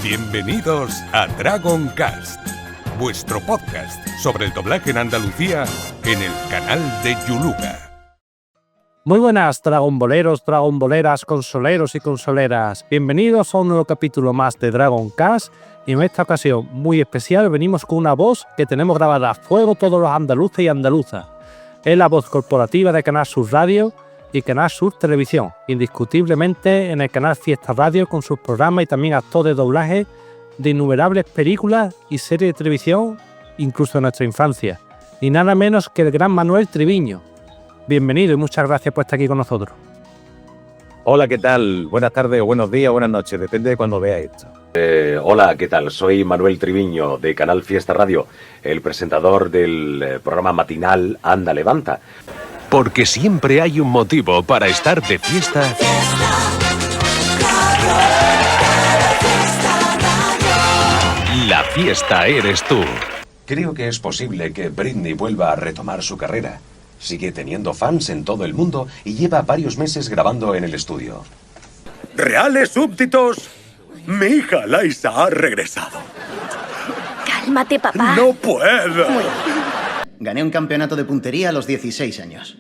Bienvenidos a Dragon Cast, vuestro podcast sobre el doblaje en Andalucía en el canal de Yuluga. Muy buenas, dragonboleros, dragonboleras, consoleros y consoleras. Bienvenidos a un nuevo capítulo más de Dragon Cast. Y en esta ocasión muy especial venimos con una voz que tenemos grabada a fuego todos los andaluces y andaluzas. Es la voz corporativa de Canal Sur Radio y Canal Sur Televisión, indiscutiblemente en el canal Fiesta Radio con sus programas y también actor de doblaje de innumerables películas y series de televisión, incluso en nuestra infancia. Ni nada menos que el gran Manuel Triviño. Bienvenido y muchas gracias por estar aquí con nosotros. Hola, ¿qué tal? Buenas tardes o buenos días o buenas noches, depende de cuando veáis esto. Hola, ¿qué tal? Soy Manuel Triviño de Canal Fiesta Radio, el presentador del programa matinal Anda Levanta. Porque siempre hay un motivo para estar de fiesta. La fiesta eres tú. Creo que es posible que Britney vuelva a retomar su carrera. Sigue teniendo fans en todo el mundo y lleva varios meses grabando en el estudio. ¡Reales súbditos! Mi hija Laisa ha regresado. Cálmate, papá. ¡No puedo! Muy bien. Gané un campeonato de puntería a los 16 años.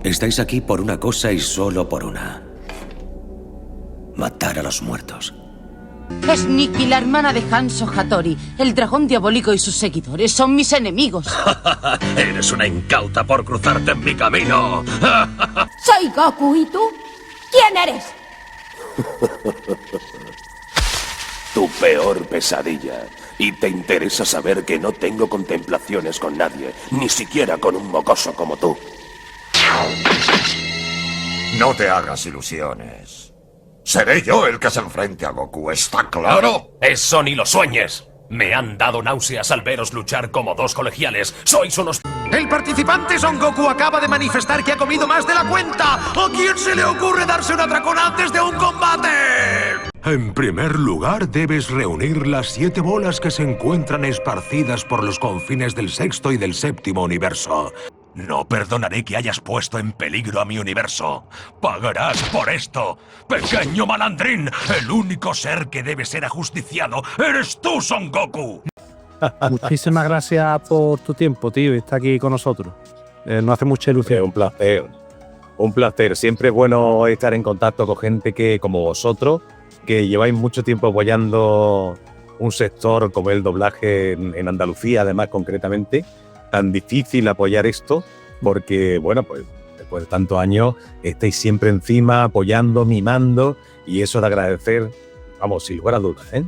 Estáis aquí por una cosa y solo por una. Matar a los muertos. Es Nikki, la hermana de Hanzo Hattori. El dragón diabólico y sus seguidores son mis enemigos. Eres una incauta por cruzarte en mi camino. Soy Goku, ¿y tú? ¿Quién eres? Tu peor pesadilla. Y te interesa saber que no tengo contemplaciones con nadie, ni siquiera con un mocoso como tú. No te hagas ilusiones. Seré yo el que se enfrente a Goku, ¿está claro? Eso ni lo sueñes. Me han dado náuseas al veros luchar como dos colegiales. Sois unos... El participante Son Goku acaba de manifestar que ha comido más de la cuenta. ¿A quién se le ocurre darse un atracón antes de un combate? En primer lugar, debes reunir las 7 bolas que se encuentran esparcidas por los confines del sexto y del séptimo universo. No perdonaré que hayas puesto en peligro a mi universo. Pagarás por esto. Pequeño malandrín, el único ser que debe ser ajusticiado eres tú, Son Goku. Muchísimas gracias por tu tiempo, tío, y estar aquí con nosotros. Nos hace mucha ilusión. Un placer. Un placer. Siempre es bueno estar en contacto con gente que, como vosotros, que lleváis mucho tiempo apoyando un sector como el doblaje en Andalucía, además, concretamente. Tan difícil apoyar esto, porque, bueno, pues después de tantos años estáis siempre encima, apoyando, mimando, y eso de agradecer, vamos, sin lugar a dudas, ¿eh?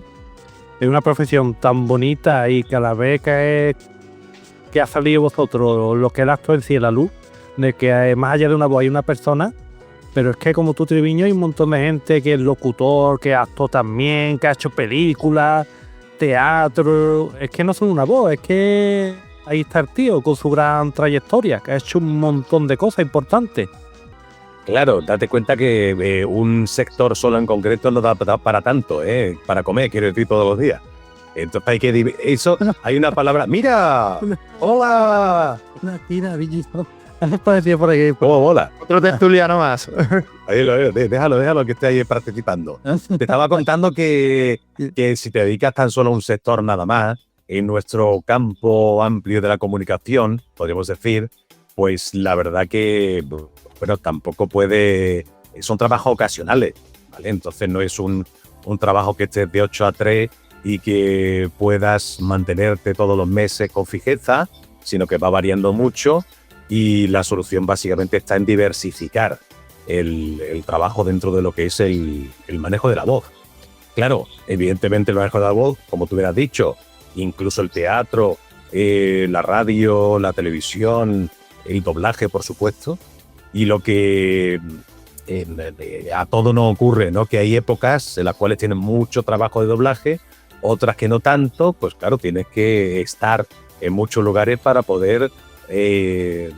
Es una profesión tan bonita y cada vez que ha salido vosotros lo que es el acto en sí, la luz, de que más allá de una voz hay una persona, pero es que como tú, Triviño, hay un montón de gente que es locutor, que es actor también, que ha hecho películas, teatro, es que no son una voz, es que ahí está el tío con su gran trayectoria, que ha hecho un montón de cosas importantes. Claro, date cuenta que un sector solo en concreto no da para tanto, para comer, quiero decir, todos los días. Entonces hay que... Eso, hay una palabra... ¡Mira! ¡Hola! Mira, Villito. Por ahí. ¿Cómo mola? Otro tertuliano más. Déjalo que esté ahí participando. Te estaba contando que si te dedicas tan solo a un sector nada más, en nuestro campo amplio de la comunicación, podríamos decir, pues la verdad que, bueno, tampoco puede... Son trabajos ocasionales, ¿vale? Entonces no es un trabajo que estés de 8 a 3 y que puedas mantenerte todos los meses con fijeza, sino que va variando mucho y la solución básicamente está en diversificar el trabajo dentro de lo que es el manejo de la voz. Claro, evidentemente el manejo de la voz, como tú hubieras dicho, incluso el teatro, la radio, la televisión, el doblaje, por supuesto. Y lo que a todo nos ocurre, ¿no? Que hay épocas en las cuales tienes mucho trabajo de doblaje, otras que no tanto, pues claro, tienes que estar en muchos lugares para poder, quiero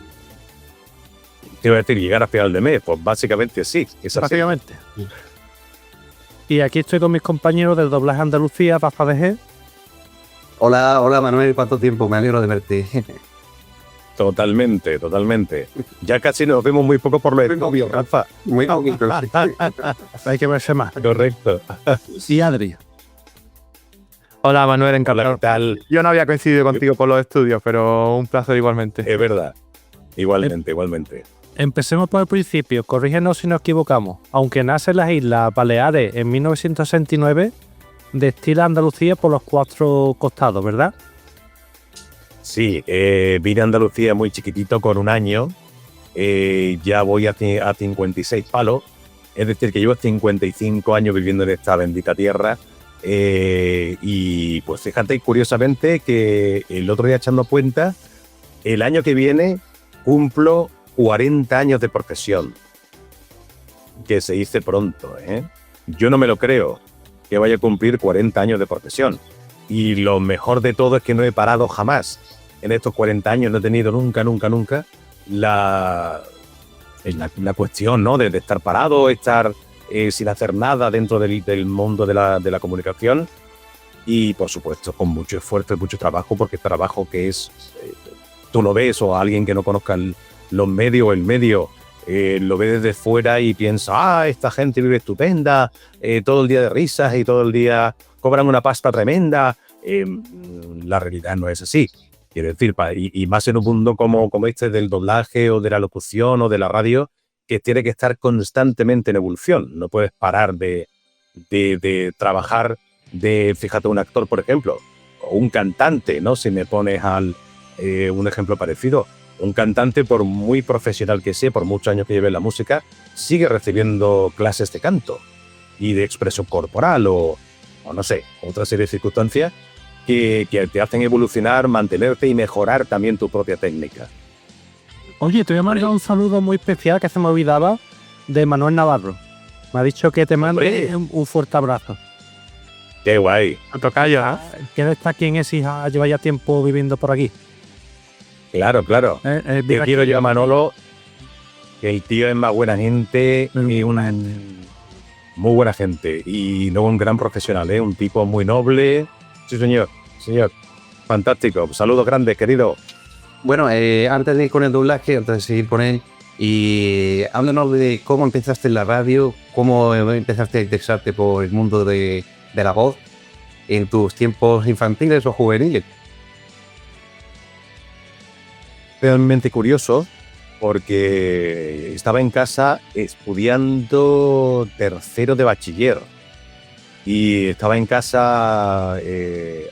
decir, llegar a final de mes. Pues básicamente sí, es así. Básicamente. Y aquí estoy con mis compañeros del doblaje Andalucía, Rafa de G. Hola Manuel, ¿cuánto tiempo? Me alegro de verte. Totalmente, totalmente. Ya casi nos vemos muy poco por lo de novio, Rafa. Muy poquito. Hay que verse más. Correcto. Sí, Adri. Hola, Manuel, encantado. ¿Qué tal? Yo no había coincidido contigo por los estudios, pero un placer igualmente. Es verdad. Igualmente, igualmente. Empecemos por el principio. Corrígenos si nos equivocamos. Aunque nace en las Islas Baleares en 1969, destila Andalucía por los 4 costados, ¿verdad? Sí, vine a Andalucía muy chiquitito, con 1 año. Ya voy a 56 palos. Es decir, que llevo 55 años viviendo en esta bendita tierra. Y pues fíjate, curiosamente, que el otro día, echando cuenta, el año que viene cumplo 40 años de profesión. Que se dice pronto, ¿eh? Yo no me lo creo, que vaya a cumplir 40 años de profesión. Y lo mejor de todo es que no he parado jamás. En estos 40 años no he tenido nunca la cuestión, ¿no? de estar parado, estar sin hacer nada dentro del mundo de la comunicación. Y, por supuesto, con mucho esfuerzo y mucho trabajo, porque trabajo que es... tú lo ves, o alguien que no conozca los medios o el medio, lo ve desde fuera y piensa, esta gente vive estupenda, todo el día de risas y todo el día cobran una pasta tremenda. La realidad no es así. Quiero decir, y más en un mundo como este del doblaje o de la locución o de la radio, que tiene que estar constantemente en evolución. No puedes parar de trabajar, fíjate, un actor, por ejemplo, o un cantante, ¿no? Si me pones un ejemplo parecido. Un cantante, por muy profesional que sea, por muchos años que lleve en la música, sigue recibiendo clases de canto y de expresión corporal o no sé, otra serie de circunstancias que te hacen evolucionar, mantenerte y mejorar también tu propia técnica. Oye, te voy a mandar un saludo muy especial que se me olvidaba, de Manuel Navarro. Me ha dicho que te mande un fuerte abrazo. ¡Qué guay! A tocayo, ¿eh? Que no está aquí en Écija, lleva ya tiempo viviendo por aquí. Claro. Te quiero yo a Manolo, que el tío es más buena gente, y muy buena gente, y luego un gran profesional, un tipo muy noble. Sí, señor. Fantástico. Saludos grandes, querido. Bueno, antes de ir con el doblaje, antes de seguir con él, y háblanos de cómo empezaste en la radio, cómo empezaste a interesarte por el mundo de la voz en tus tiempos infantiles o juveniles. Realmente curioso, porque estaba en casa estudiando 3º de bachiller y estaba en casa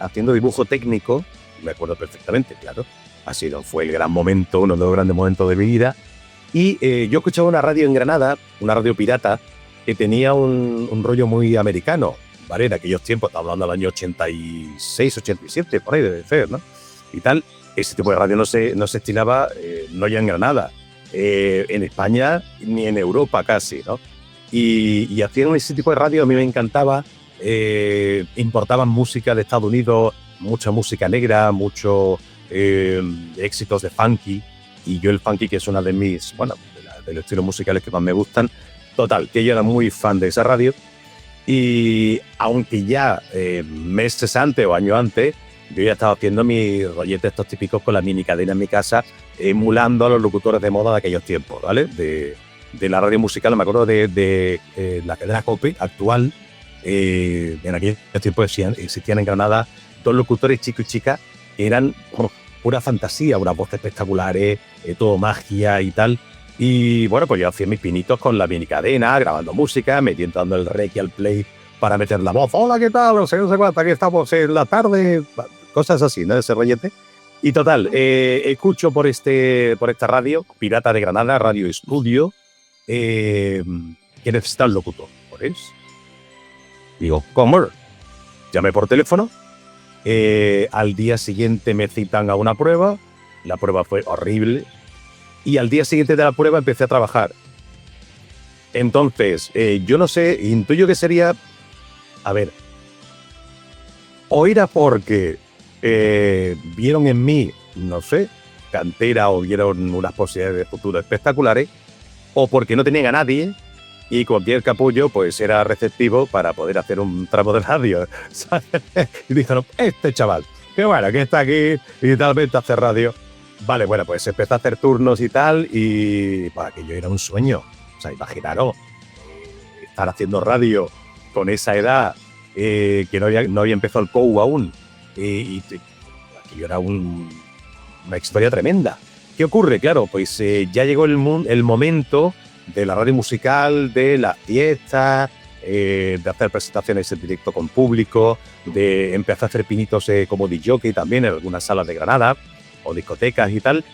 haciendo dibujo técnico. Me acuerdo perfectamente, claro. Fue el gran momento, uno de los grandes momentos de mi vida. Y yo escuchaba una radio en Granada, una radio pirata, que tenía un rollo muy americano, ¿vale? En aquellos tiempos, estaba hablando del año 86, 87, por ahí debe ser, ¿no? Y tal. Ese tipo de radio no se estilaba, no ya en Granada, en España ni en Europa casi, ¿no? Y hacían ese tipo de radio, a mí me encantaba. Importaban música de Estados Unidos, mucha música negra, muchos éxitos de funky. Y yo el funky, que es una de mis, de los estilos musicales que más me gustan. Total, que yo era muy fan de esa radio. Y aunque ya meses antes o años antes, yo ya estaba haciendo mis rolletes estos típicos con la mini cadena en mi casa, emulando a los locutores de moda de aquellos tiempos, ¿vale? De la radio musical, me acuerdo de la cadena COPE actual. En aquellos tiempos existían en Granada 2 locutores, chico y chica, que eran pura fantasía, unas voces espectaculares, todo magia y tal. Y bueno, pues yo hacía mis pinitos con la mini cadena, grabando música, dando el rec y al play para meter la voz. Hola, ¿qué tal? No sé cuánto, aquí estamos en la tarde. Cosas así, ¿no? Ese rollete. Y total, escucho por esta radio, pirata de Granada, Radio Estudio, que necesita un locutor. ¿Por eso? Digo, ¿cómo? Llamé por teléfono. Al día siguiente me citan a una prueba. La prueba fue horrible. Y al día siguiente de la prueba empecé a trabajar. Entonces, yo no sé, intuyo que sería... A ver, o era porque vieron en mí, no sé, cantera, o vieron unas posibilidades de futuro espectaculares, o porque no tenían a nadie y cualquier capullo pues era receptivo para poder hacer un tramo de radio, ¿sabes? Y dijeron, este chaval, qué bueno que está aquí y tal vez hace radio. Vale, bueno, pues empecé a hacer turnos y tal, y para que yo era un sueño. O sea, imaginaros, estar haciendo radio con esa edad, que no había empezado el COU aún, y aquello era una historia tremenda. ¿Qué ocurre? Claro, pues ya llegó el momento de la radio musical, de las fiestas, de hacer presentaciones en directo con público, de empezar a hacer pinitos como DJ también en algunas salas de Granada o discotecas y tal.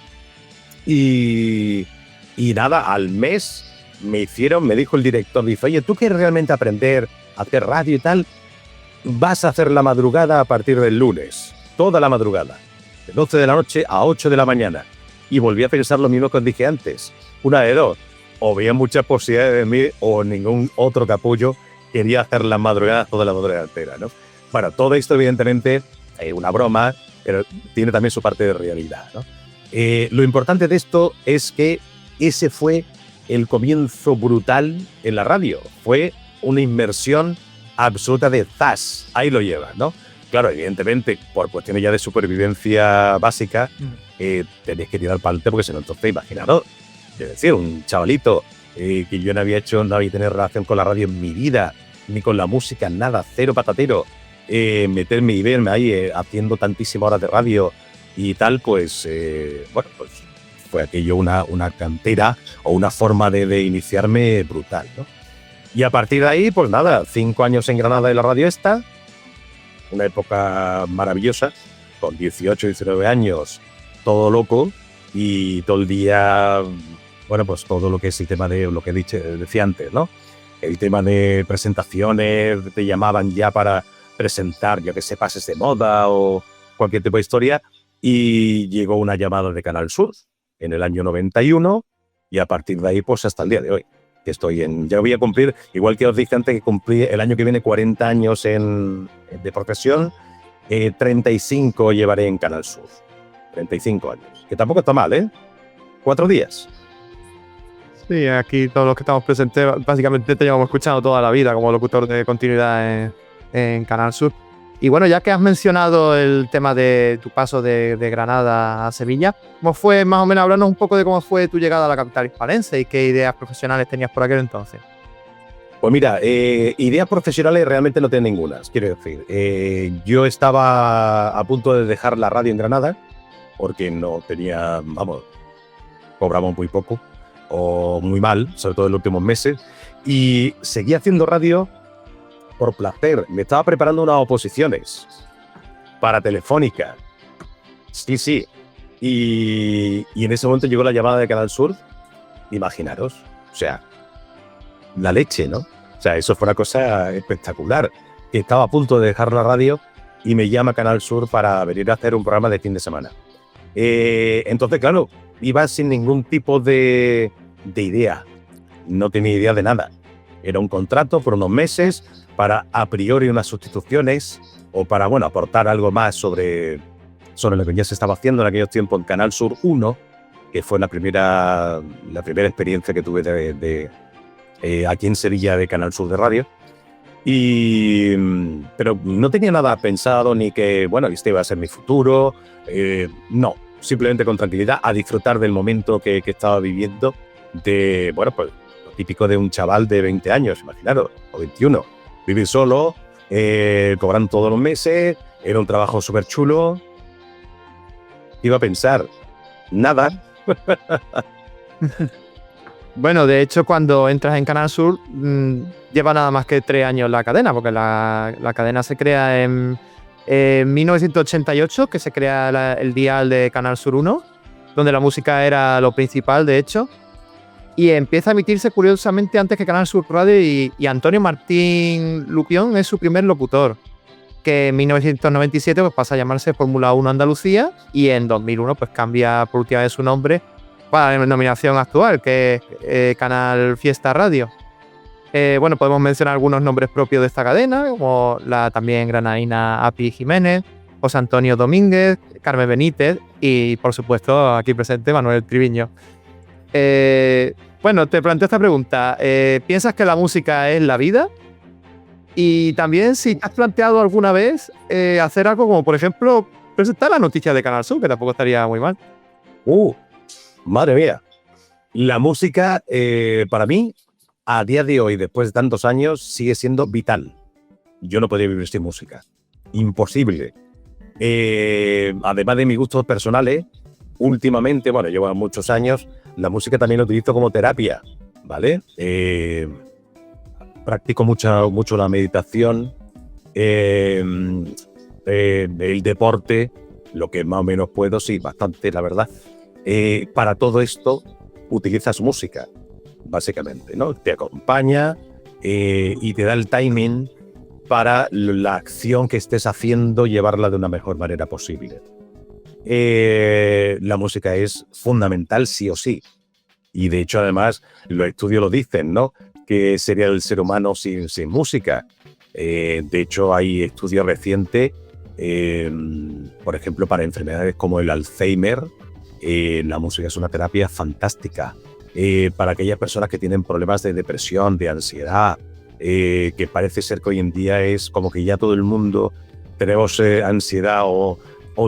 Y nada, al mes me dijo el director, dice, oye, ¿tú quieres realmente aprender a hacer radio y tal? Vas a hacer la madrugada a partir del lunes, toda la madrugada, de 12 de la noche a 8 de la mañana. Y volví a pensar lo mismo que os dije antes, una de dos, o veía muchas posibilidades de mí o ningún otro capullo quería hacer las madrugadas toda la madrugada entera, ¿no? Bueno, todo esto evidentemente es una broma, pero tiene también su parte de realidad, ¿no? Lo importante de esto es que ese fue el comienzo brutal en la radio. Fue una inmersión absoluta de zas. Ahí lo llevas, ¿no? Claro, evidentemente, por cuestiones ya de supervivencia básica, tenéis que tirar para adelante porque si no, entonces, imaginaros, es decir, un chavalito que yo no había tenido relación con la radio en mi vida, ni con la música, nada, cero patatero, meterme y verme ahí haciendo tantísimas horas de radio y tal, pues, bueno, pues fue aquello una cantera o una forma de iniciarme brutal, ¿no? Y a partir de ahí, pues nada, 5 años en Granada de la radio esta, una época maravillosa, con 18, 19 años, todo loco y todo el día, bueno, pues todo lo que es el tema de lo que decía antes, ¿no? El tema de presentaciones, te llamaban ya para presentar, yo que sé, pases de moda o cualquier tipo de historia, y llegó una llamada de Canal Sur en el año 91 y a partir de ahí, pues hasta el día de hoy, que ya voy a cumplir, igual que os dije antes que cumplí el año que viene 40 años de profesión, 35 llevaré en Canal Sur, 35 años, que tampoco está mal, ¿eh? 4 días. Sí, aquí todos los que estamos presentes básicamente te llevamos escuchando toda la vida como locutor de continuidad en Canal Sur. Y bueno, ya que has mencionado el tema de tu paso de Granada a Sevilla, ¿cómo fue, más o menos, hablarnos un poco de cómo fue tu llegada a la capital hispalense y qué ideas profesionales tenías por aquel entonces? Pues mira, ideas profesionales realmente no tengo ninguna, quiero decir. Yo estaba a punto de dejar la radio en Granada porque no tenía, vamos, cobramos muy poco o muy mal, sobre todo en los últimos meses, y seguía haciendo radio por placer. Me estaba preparando unas oposiciones para Telefónica. Sí. Y en ese momento llegó la llamada de Canal Sur. Imaginaros, o sea, la leche, ¿no? O sea, eso fue una cosa espectacular. Estaba a punto de dejar la radio y me llama Canal Sur para venir a hacer un programa de fin de semana. Entonces, claro, iba sin ningún tipo de idea. No tenía idea de nada. Era un contrato por unos meses para a priori unas sustituciones o para, bueno, aportar algo más sobre lo que ya se estaba haciendo en aquellos tiempos en Canal Sur 1, que fue la primera experiencia que tuve aquí en Sevilla de Canal Sur de radio. Pero no tenía nada pensado ni que, bueno, este iba a ser mi futuro. No, simplemente con tranquilidad a disfrutar del momento que estaba viviendo de, bueno, pues lo típico de un chaval de 20 años, imaginaros, o 21. Vivir solo, cobrando todos los meses, era un trabajo súper chulo. Iba a pensar, nada. Bueno, de hecho, cuando entras en Canal Sur, lleva nada más que 3 años la cadena, porque la cadena se crea en 1988, que se crea el dial de Canal Sur 1, donde la música era lo principal, de hecho. Y empieza a emitirse curiosamente antes que Canal Sur Radio y Antonio Martín Lupión es su primer locutor, que en 1997 pues, pasa a llamarse Fórmula 1 Andalucía y en 2001 pues cambia por última vez su nombre para la denominación actual, que es Canal Fiesta Radio. Bueno, podemos mencionar algunos nombres propios de esta cadena, como la también granadina Api Jiménez, José Antonio Domínguez, Carmen Benítez y, por supuesto, aquí presente Manuel Triviño. Bueno, te planteo esta pregunta. ¿Piensas que la música es la vida? Y también si te has planteado alguna vez hacer algo como, por ejemplo, presentar las noticias de Canal Sur, que tampoco estaría muy mal. Madre mía. La música, para mí, a día de hoy, después de tantos años, sigue siendo vital. Yo no podría vivir sin música. Imposible. Además de mis gustos personales, últimamente, bueno, llevo muchos años, la música también la utilizo como terapia, ¿vale? Practico mucho la meditación, el deporte, lo que más o menos puedo, sí, bastante, la verdad. Para todo esto utilizas música, básicamente, ¿no? Te acompaña y te da el timing para la acción que estés haciendo, llevarla de una mejor manera posible. La música es fundamental sí o sí. Y de hecho, además, los estudios lo dicen, ¿no? Que sería el ser humano sin música. De hecho, hay estudios recientes, por ejemplo, para enfermedades como el Alzheimer, la música es una terapia fantástica. Para aquellas personas que tienen problemas de depresión, de ansiedad, que parece ser que hoy en día es como que ya todo el mundo tenemos ansiedad o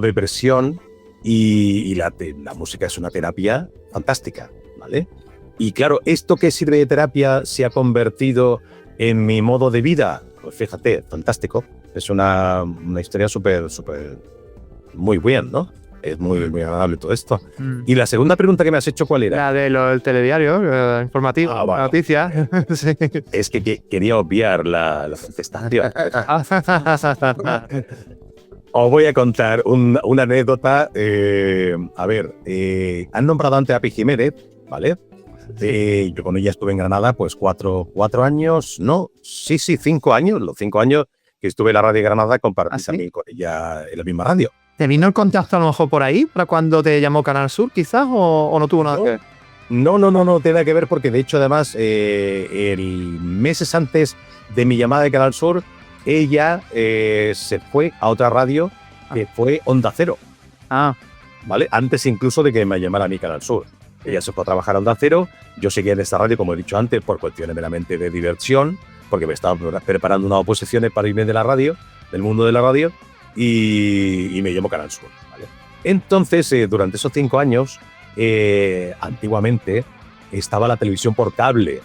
depresión, y la música es una terapia fantástica, ¿vale? Y claro, ¿esto que sirve de terapia se ha convertido en mi modo de vida? Pues fíjate, fantástico. Es una historia súper, muy bien, ¿no? Es muy agradable todo esto. Y la segunda pregunta que me has hecho, ¿cuál era? La del telediario, informativo, la noticia. Sí. Es que quería obviar la contestación. Os voy a contar una anécdota. A ver, han nombrado antes a Pi Jiménez, ¿vale? Yo con ella estuve en Granada, pues 4 años, ¿no? Sí, 5 años. Los 5 años que estuve en la radio de Granada compartí también con ella en la misma radio. ¿Te vino el contacto a lo mejor por ahí, para cuando te llamó Canal Sur, quizás, o no tuvo nada que ver? No tiene nada que ver, porque de hecho, además, meses antes de mi llamada de Canal Sur, ella se fue a otra radio, que fue Onda Cero. ¿Vale? Antes incluso de que me llamara a mi Canal Sur. Ella se fue a trabajar a Onda Cero, yo seguía en esta radio, como he dicho antes, por cuestiones meramente de diversión, porque me estaba preparando unas oposiciones para irme de la radio, del mundo de la radio, y me llamó Canal Sur, ¿vale? Entonces, durante esos 5 años, antiguamente estaba la televisión por cable,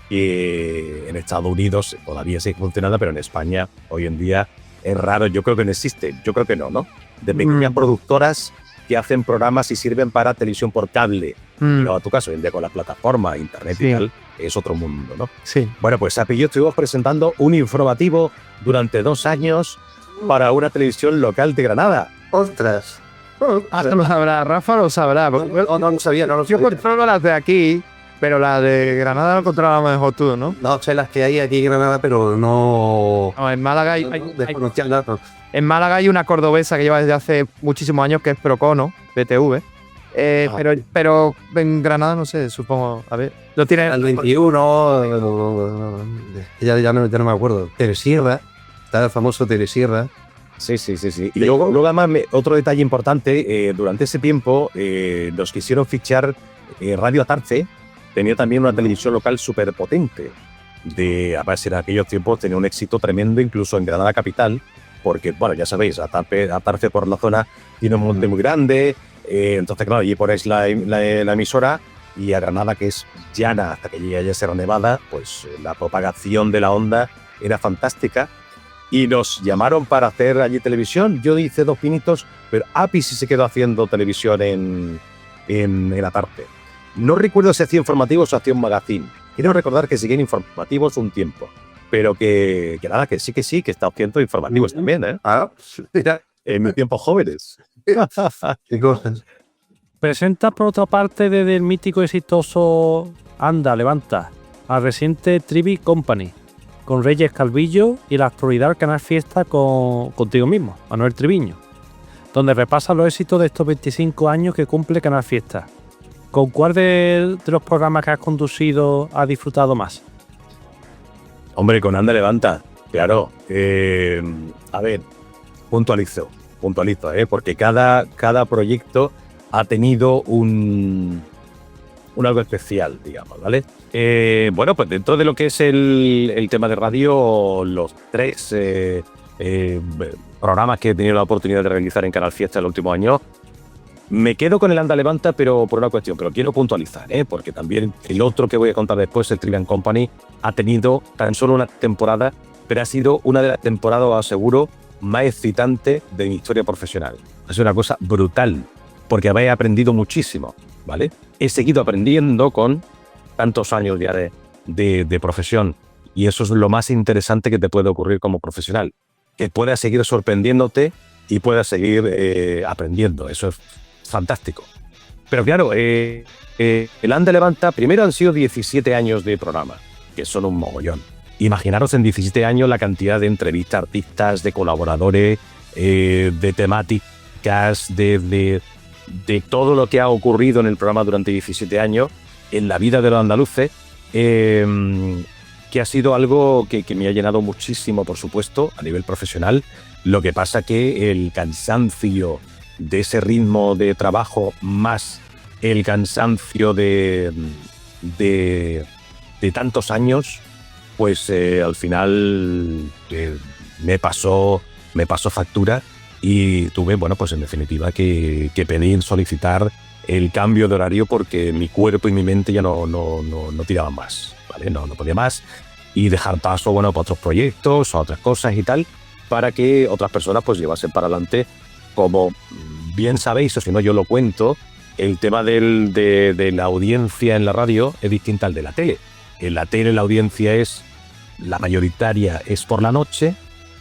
que en Estados Unidos todavía sigue funcionando, pero en España hoy en día es raro. Yo creo que no existe, yo creo que no. De pequeñas productoras que hacen programas y sirven para televisión por cable. Pero a tu caso, hoy en día con las plataformas, internet y tal, es otro mundo, ¿no? Sí. Bueno, pues Api y yo estuvimos presentando un informativo durante 2 años para una televisión local de Granada. ¡Ostras! Esto lo sabrá, Rafa lo sabrá. No lo sabía. Yo controlo las de aquí, pero las de Granada lo controlas mejor tú, ¿no? No sé las que hay aquí en Granada, pero no... No, en Málaga en Málaga hay una cordobesa que lleva desde hace muchísimos años, que es Procono, BTV. Pero en Granada no sé, supongo. A ver, lo tiene el 21, ya no me acuerdo. Telesierra, está el famoso Telesierra. Sí. Y luego además, otro detalle importante, durante ese tiempo nos quisieron fichar Radio Atarce, tenía también una televisión local súper potente. Además, en aquellos tiempos tenía un éxito tremendo, incluso en Granada capital, porque, bueno, ya sabéis, Atarce por la zona tiene un monte muy grande, entonces, claro, allí ponéis la emisora, y a Granada, que es llana hasta que llegue a Sierra Nevada, pues la propagación de la onda era fantástica. Y nos llamaron para hacer allí televisión. Yo hice 2 pinitos, pero Api sí se quedó haciendo televisión en Atarce. No recuerdo si hacía informativos o hacía un magazine. Quiero recordar que seguían informativos un tiempo, pero que nada, que sí, que está haciendo informativos también, ¿eh? Mira, en mis tiempos jóvenes. ¿Qué cosas? Presenta por otra parte desde el mítico exitoso Anda, Levanta, al reciente Trivi Company, con Reyes Calvillo, y la actualidad Canal Fiesta contigo mismo, Manuel Triviño, donde repasa los éxitos de estos 25 años que cumple Canal Fiesta. ¿Con cuál de los programas que has conducido has disfrutado más? Hombre, con Anda Levanta, claro. A ver, puntualizo, porque cada proyecto ha tenido un algo especial, digamos, ¿vale? Bueno, pues dentro de lo que es el tema de radio, los 3 programas que he tenido la oportunidad de realizar en Canal Fiesta el último año, Me quedo con el Anda Levanta, pero por una cuestión, pero quiero puntualizar, porque también el otro que voy a contar después, el Trivian Company, ha tenido tan solo una temporada, pero ha sido una de las temporadas, os aseguro, más excitantes de mi historia profesional. Ha sido una cosa brutal, porque habéis aprendido muchísimo, ¿vale? He seguido aprendiendo con tantos años ya de profesión, y eso es lo más interesante que te puede ocurrir como profesional, que puedas seguir sorprendiéndote y puedas seguir aprendiendo. Eso es fantástico. Pero claro, el Anda Levanta, primero han sido 17 años de programa, que son un mogollón. Imaginaros en 17 años la cantidad de entrevistas a artistas, de colaboradores, de temáticas, de todo lo que ha ocurrido en el programa durante 17 años, en la vida de los andaluces, que ha sido algo que me ha llenado muchísimo, por supuesto, a nivel profesional. Lo que pasa que el cansancio de ese ritmo de trabajo, más el cansancio de tantos años, pues al final me pasó factura y tuve, bueno, pues en definitiva que pedir, solicitar el cambio de horario porque mi cuerpo y mi mente ya no tiraban más, ¿vale? No podía más, y dejar paso, bueno, para otros proyectos, a otras cosas y tal, para que otras personas pues llevasen para adelante. Como bien sabéis, o si no yo lo cuento, el tema de la audiencia en la radio es distinta al de la tele. En la tele la audiencia la mayoritaria es por la noche,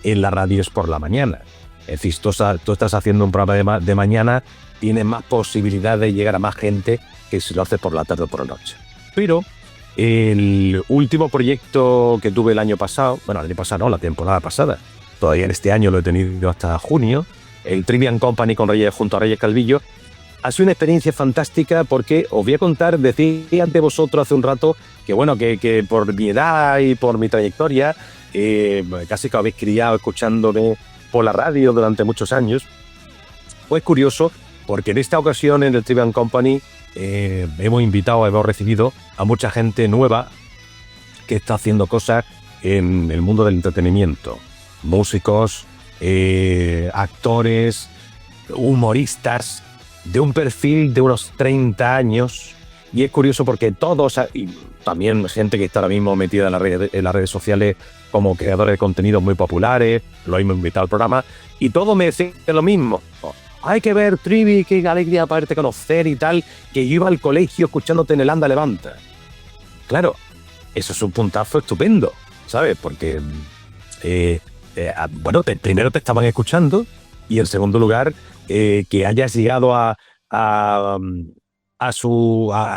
en la radio es por la mañana. Es decir, tú estás haciendo un programa de mañana, tienes más posibilidad de llegar a más gente que si lo haces por la tarde o por la noche. Pero el último proyecto que tuve el año pasado, bueno, el año pasado no, la temporada pasada, todavía en este año lo he tenido hasta junio, el Trivian Company junto a Reyes Calvillo, ha sido una experiencia fantástica porque os voy a contar, decía ante vosotros hace un rato, que bueno, que por mi edad y por mi trayectoria, casi que habéis criado escuchándome por la radio durante muchos años. Pues curioso, porque en esta ocasión en el Trivian Company hemos recibido a mucha gente nueva que está haciendo cosas en el mundo del entretenimiento. Músicos, actores, humoristas, de un perfil de unos 30 años. Y es curioso porque todos, y también gente que está ahora mismo metida en las redes sociales como creadores de contenidos muy populares, lo hemos invitado al programa, y todos me decían lo mismo. Hay que ver Trivi, qué alegría poderte conocer y tal, que yo iba al colegio escuchándote en el Anda Levanta. Claro, eso es un puntazo estupendo, ¿sabes? Porque, bueno, primero te estaban escuchando, y en segundo lugar, que hayas llegado a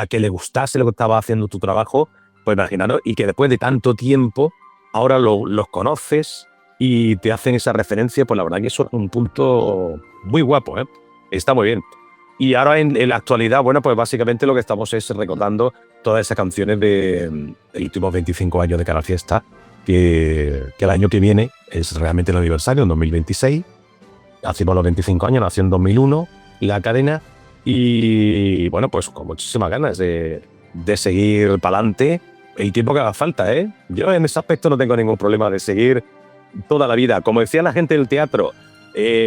que le gustase lo que estaba haciendo tu trabajo, pues imaginaros, y que después de tanto tiempo, ahora los conoces y te hacen esa referencia, pues la verdad que eso es un punto muy guapo, ¿eh? Está muy bien. Y ahora en la actualidad, bueno, pues básicamente lo que estamos es recordando todas esas canciones de los últimos 25 años de Canal Fiesta, que el año que viene es realmente el aniversario, en 2026. Hacemos los 25 años, nació en 2001 la cadena, y bueno, pues con muchísimas ganas de seguir para adelante el tiempo que haga falta, ¿eh? Yo en ese aspecto no tengo ningún problema de seguir toda la vida. Como decía la gente del teatro,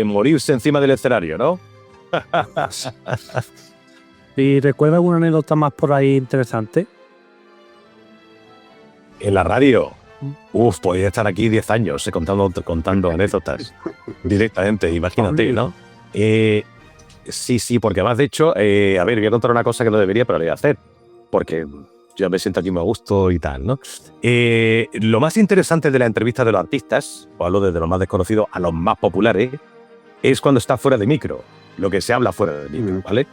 morirse encima del escenario, ¿no? ¿Y recuerda alguna anécdota más por ahí interesante? En la radio. Podría estar aquí 10 años contando anécdotas directamente, imagínate, ¿no? Sí, porque además, de hecho, a ver, voy a contar una cosa que no debería, pero lo voy a hacer, porque yo me siento aquí muy a gusto y tal, ¿no? Lo más interesante de la entrevista de los artistas, o hablo desde los más desconocidos a los más populares, es cuando está fuera de micro, lo que se habla fuera de micro, ¿vale?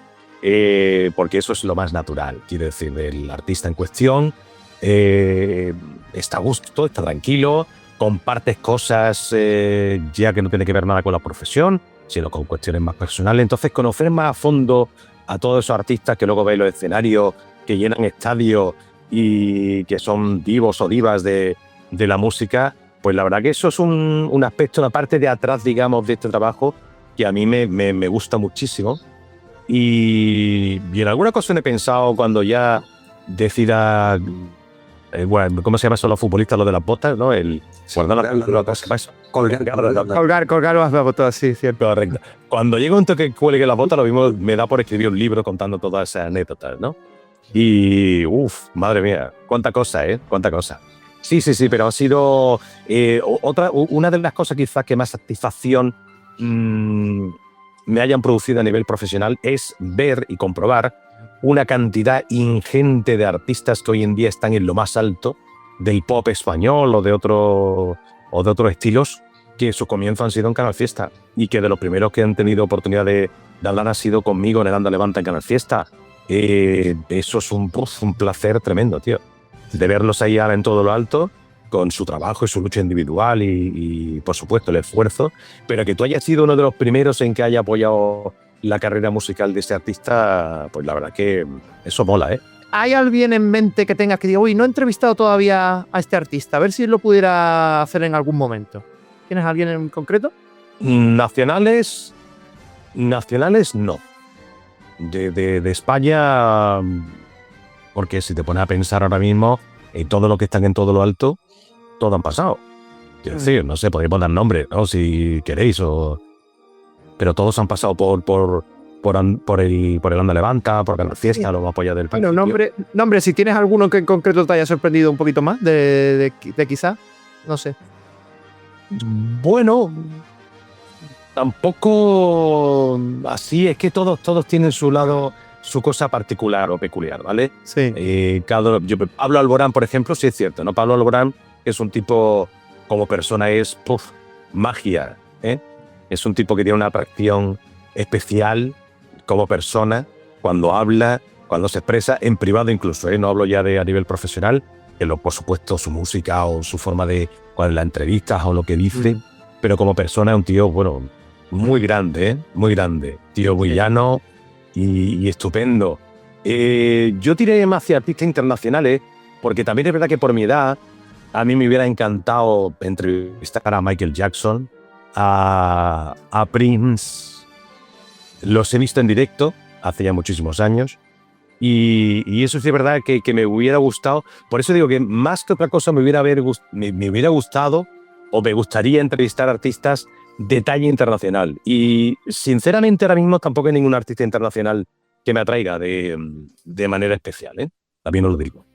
Porque eso es lo más natural, quiero decir, el artista en cuestión está a gusto, está tranquilo, compartes cosas ya que no tiene que ver nada con la profesión, sino con cuestiones más personales. Entonces, conocer más a fondo a todos esos artistas que luego veis los escenarios, que llenan estadios y que son divos o divas de la música, pues la verdad que eso es un aspecto, una parte de atrás, digamos, de este trabajo que a mí me gusta muchísimo. Y en alguna ocasión he pensado, cuando ya decida, bueno, ¿cómo se llama eso los futbolistas, lo de las botas, ¿no? Colgar las botas, sí, cierto. Correcto. Cuando llega un toque que cuelgue la bota, lo mismo me da por escribir un libro contando todas esas anécdotas, ¿no? Y, madre mía, cuánta cosa, ¿eh? Cuánta cosa. Sí, pero ha sido una de las cosas quizás que más satisfacción me hayan producido a nivel profesional es ver y comprobar una cantidad ingente de artistas que hoy en día están en lo más alto del pop español o de otros estilos, que sus comienzos han sido en Canal Fiesta y que de los primeros que han tenido oportunidad de hablar ha sido conmigo en el Anda Levanta en Canal Fiesta. Eso es un placer tremendo, tío, de verlos ahí ahora en todo lo alto con su trabajo y su lucha individual y por supuesto el esfuerzo, pero que tú hayas sido uno de los primeros en que haya apoyado la carrera musical de ese artista, pues la verdad que eso mola, ¿eh? ¿Hay alguien en mente que tengas que diga, uy, no he entrevistado todavía a este artista, a ver si lo pudiera hacer en algún momento? ¿Tienes a alguien en concreto? Nacionales no. De España, porque si te pones a pensar ahora mismo, todo lo que están en todo lo alto, todo han pasado. Quiero decir, no sé, podéis dar nombres, ¿no? Si queréis, pero todos han pasado por el Anda Levanta, por Canal Fiesta, lo apoya del país. Bueno, nombre, si tienes alguno que en concreto te haya sorprendido un poquito más, de quizá, no sé. Bueno, tampoco así, es que todos tienen su lado, su cosa particular o peculiar, ¿vale? Sí. Pablo Alborán, por ejemplo, sí es cierto, ¿no? Pablo Alborán es un tipo, como persona es, magia, ¿eh? Es un tipo que tiene una atracción especial como persona, cuando habla, cuando se expresa, en privado incluso, ¿eh? No hablo ya de a nivel profesional, que por supuesto su música o su forma de, con las entrevistas o lo que dice, pero como persona es un tío, bueno, muy grande, ¿eh? Muy grande, tío muy llano y estupendo. Yo tiré más hacia artistas internacionales, porque también es verdad que por mi edad, a mí me hubiera encantado entrevistar a Michael Jackson, a Prince. Los he visto en directo hace ya muchísimos años y eso sí es verdad que me hubiera gustado. Por eso digo que más que otra cosa me hubiera gustado o me gustaría entrevistar artistas de talla internacional. Y sinceramente ahora mismo tampoco hay ningún artista internacional que me atraiga de manera especial, ¿eh? También os lo digo.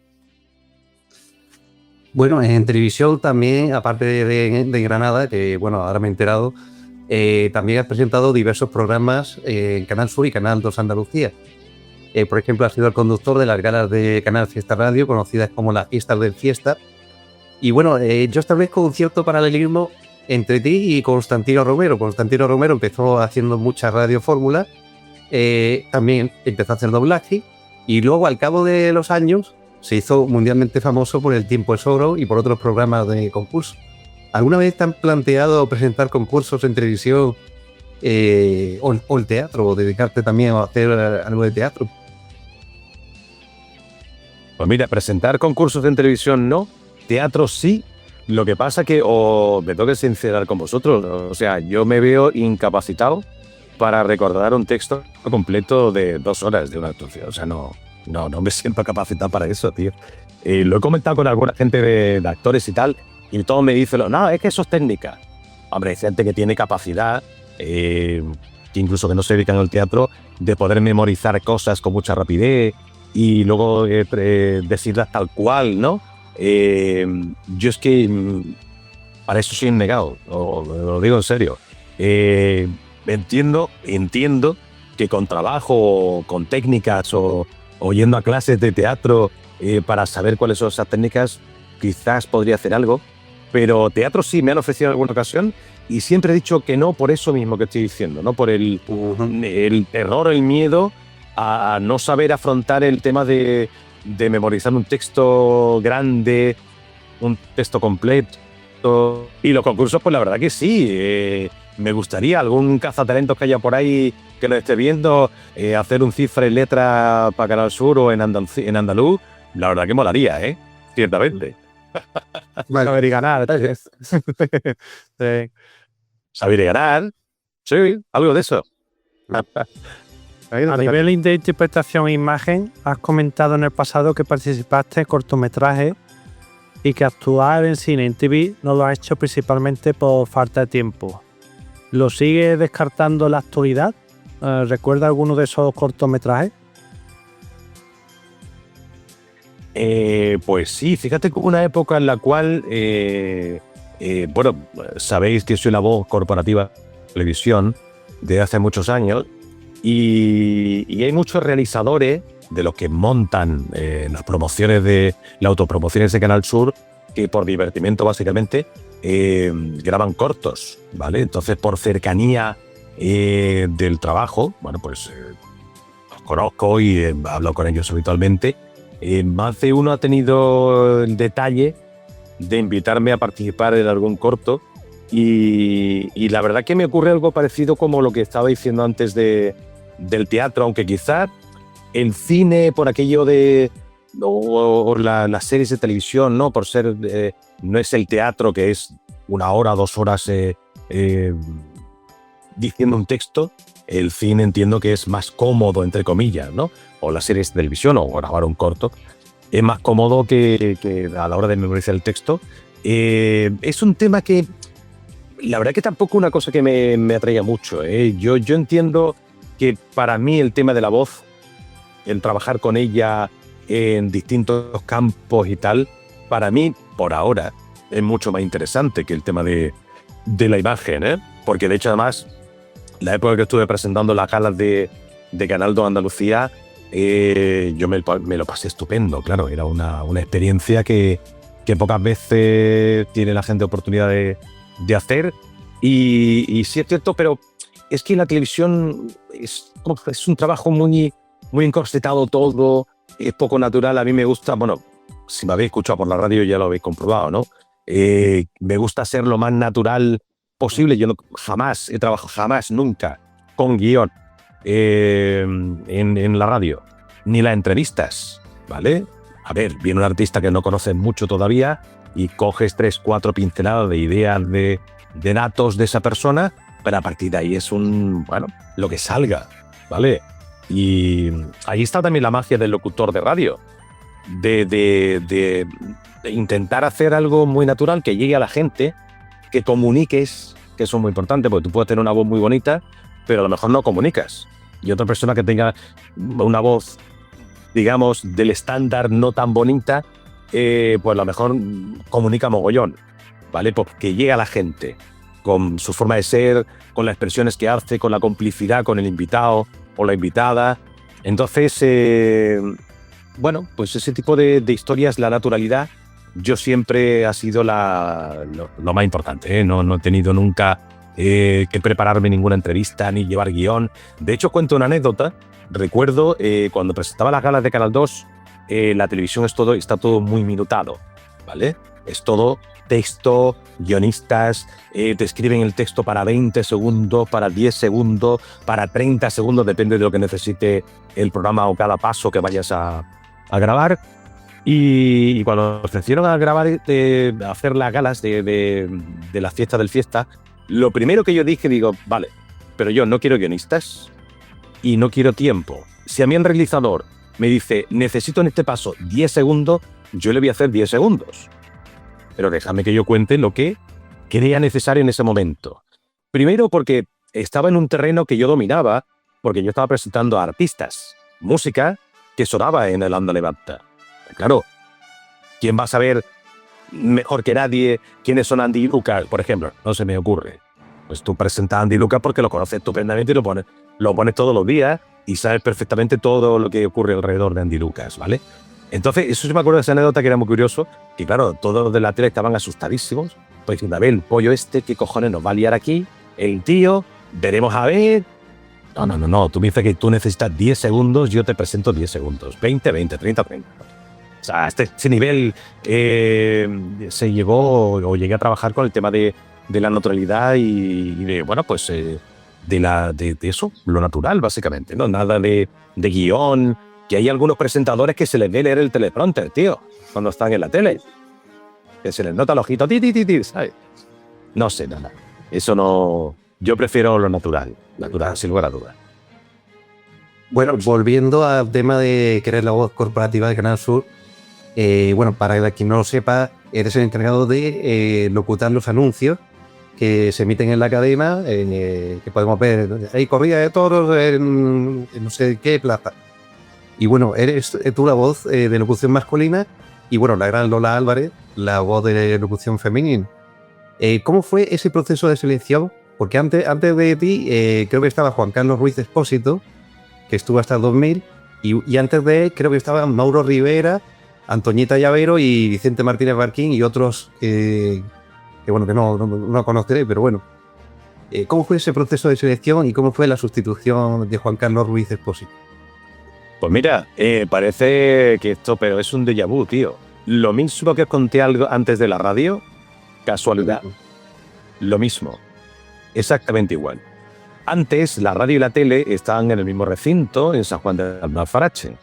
Bueno, en televisión también, aparte de Granada, que bueno, ahora me he enterado, también has presentado diversos programas en Canal Sur y Canal 2 Andalucía. Por ejemplo, has sido el conductor de las galas de Canal Fiesta Radio, conocidas como las Fiestas del Fiesta. Y bueno, yo establezco un cierto paralelismo entre ti y Constantino Romero. Constantino Romero empezó haciendo muchas radiofórmulas, también empezó a hacer doblaje y luego al cabo de los años se hizo mundialmente famoso por El Tiempo es Oro y por otros programas de concurso. ¿Alguna vez te han planteado presentar concursos en televisión o el teatro, o dedicarte también a hacer algo de teatro? Pues mira, presentar concursos en televisión no, teatro sí. Lo que pasa que me tengo que sincerar con vosotros, o sea, yo me veo incapacitado para recordar un texto completo de 2 horas de una actuación. O sea, no me siento capacitado para eso, tío. Lo he comentado con alguna gente de actores y tal, y todos me dicen, no, es que eso es técnica. Hombre, hay gente que tiene capacidad, que incluso que no se dedican al teatro, de poder memorizar cosas con mucha rapidez y luego decirlas tal cual, ¿no? Yo es que para eso soy un negado, lo digo en serio. Entiendo que con trabajo, con técnicas o yendo a clases de teatro para saber cuáles son esas técnicas, quizás podría hacer algo, pero teatro sí me han ofrecido en alguna ocasión y siempre he dicho que no por eso mismo que estoy diciendo, no por el terror, el miedo a no saber afrontar el tema de memorizar un texto grande, un texto completo. Y los concursos, pues la verdad que sí. Me gustaría algún cazatalentos que haya por ahí que lo esté viendo, hacer un cifra y letra para Canal Sur o en andaluz. La verdad que molaría, ¿eh? Ciertamente. Saber y ganar. Sí. Saber y ganar. Sí, algo de eso. A nivel de interpretación e imagen, has comentado en el pasado que participaste en cortometrajes y que actuar en cine y en TV no lo ha hecho principalmente por falta de tiempo. ¿Lo sigue descartando en la actualidad? ¿Recuerda alguno de esos cortometrajes? Pues sí, fíjate que hubo una época en la cual, bueno, sabéis que soy la voz corporativa de televisión de hace muchos años y hay muchos realizadores de los que montan las promociones las autopromociones de Canal Sur que por divertimento básicamente graban cortos, ¿vale? Entonces por cercanía del trabajo, bueno, pues los conozco y hablo con ellos habitualmente. Más de uno ha tenido el detalle de invitarme a participar en algún corto y la verdad que me ocurre algo parecido como lo que estaba diciendo antes del teatro, aunque quizás el cine por aquello de o las series de televisión, ¿no? Por ser no es el teatro que es 1 hora, 2 horas diciendo un texto. El cine entiendo que es más cómodo, entre comillas, ¿no? O las series de televisión o grabar un corto. Es más cómodo que a la hora de memorizar el texto. Es un tema que, la verdad que tampoco es una cosa que me atraiga mucho. Yo entiendo que para mí el tema de la voz, el trabajar con ella en distintos campos y tal, para mí, por ahora, es mucho más interesante que el tema de la imagen, porque de hecho además la época que estuve presentando las galas de Canal 2 Andalucía, yo me lo pasé estupendo, claro, era una experiencia que pocas veces tiene la gente oportunidad de hacer y sí es cierto, pero es que la televisión es un trabajo muy encorsetado todo, es poco natural. A mí me gusta, bueno, si me habéis escuchado por la radio ya lo habéis comprobado, ¿no? Me gusta ser lo más natural posible. Yo jamás he trabajado, nunca, con guión en la radio, ni las entrevistas, ¿vale? A ver, viene un artista que no conoces mucho todavía y coges 3, 4 pinceladas de ideas de datos de esa persona, pero a partir de ahí es lo que salga, ¿vale? Y ahí está también la magia del locutor de radio, de intentar hacer algo muy natural, que llegue a la gente, que comuniques, que eso es muy importante, porque tú puedes tener una voz muy bonita, pero a lo mejor no comunicas. Y otra persona que tenga una voz, digamos, del estándar no tan bonita, pues a lo mejor comunica mogollón, ¿vale? Pues que llegue a la gente, con su forma de ser, con las expresiones que hace, con la complicidad con el invitado o la invitada. Entonces, bueno, pues ese tipo de historias, la naturalidad, yo siempre ha sido lo más importante, ¿eh? No he tenido nunca que prepararme ninguna entrevista ni llevar guión. De hecho, cuento una anécdota. Recuerdo cuando presentaba las galas de Canal 2, la televisión está todo muy minutado, ¿vale? Es todo texto, guionistas, te escriben el texto para 20 segundos, para 10 segundos, para 30 segundos, depende de lo que necesite el programa o cada paso que vayas a grabar. Y cuando ofrecieron a grabar, a hacer las galas de la fiesta del fiesta, lo primero que yo dije, digo, vale, pero yo no quiero guionistas y no quiero tiempo. Si a mí el realizador me dice, necesito en este paso 10 segundos, yo le voy a hacer 10 segundos. Pero déjame que yo cuente lo que crea necesario en ese momento. Primero porque estaba en un terreno que yo dominaba, porque yo estaba presentando a artistas, música que sonaba en el Anda Levanta. Claro, ¿quién va a saber mejor que nadie quiénes son Andy y Lucas, por ejemplo? No se me ocurre. Pues tú presentas a Andy y Lucas porque lo conoces estupendamente y lo pones todos los días y sabes perfectamente todo lo que ocurre alrededor de Andy y Lucas, ¿vale? Entonces, eso sí me acuerdo de esa anécdota que era muy curioso, que claro, todos los de la tele estaban asustadísimos, pues diciendo, a ver, el pollo ¿qué cojones nos va a liar aquí? El tío, veremos a ver. No, tú me dices que tú necesitas 10 segundos, yo te presento 10 segundos, 20, 30. O sea, ese nivel se llegó o llegué a trabajar con el tema de la naturalidad y de, bueno, pues de eso, lo natural, básicamente, ¿no? Nada de guión, que hay algunos presentadores que se les ve leer el teleprompter, tío, cuando están en la tele. Que se les nota el ojito, ¿sabes? No sé, nada. Eso no... Yo prefiero lo natural, sin lugar a dudas. Bueno, volviendo al tema de querer la voz corporativa de Canal Sur, bueno, para quien no lo sepa, eres el encargado de locutar los anuncios que se emiten en la cadena, que podemos ver. Hay corrida de toros en no sé qué plaza. Y bueno, eres tú la voz de locución masculina y bueno, la gran Lola Álvarez, la voz de locución femenina. ¿Cómo fue ese proceso de selección? Porque antes de ti creo que estaba Juan Carlos Ruiz Expósito, que estuvo hasta el 2000, y antes de él creo que estaban Mauro Rivera, Antoñita Llavero y Vicente Martínez Barquín y otros que bueno, que no conoceré, pero bueno. ¿Cómo fue ese proceso de selección y cómo fue la sustitución de Juan Carlos Ruiz Expósito? Pues mira, parece que esto, pero es un déjà vu, tío. Lo mismo que os conté algo antes de la radio, casualidad. Lo mismo. Exactamente igual. Antes, la radio y la tele estaban en el mismo recinto, en San Juan de Alfarache.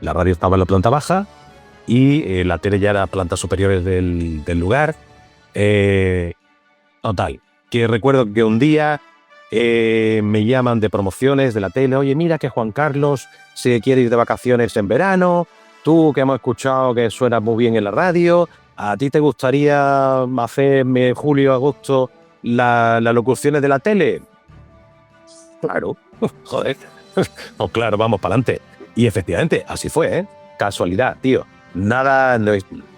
La radio estaba en la planta baja y la tele ya era plantas superiores del lugar. Total, que recuerdo que un día me llaman de promociones de la tele. Oye, mira que Juan Carlos se quiere ir de vacaciones en verano. Tú, que hemos escuchado que suena muy bien en la radio, ¿a ti te gustaría hacerme julio, agosto las locuciones de la tele? Claro, joder. Oh, claro, vamos para adelante. Y efectivamente, así fue, ¿eh? Casualidad, tío. Nada, no,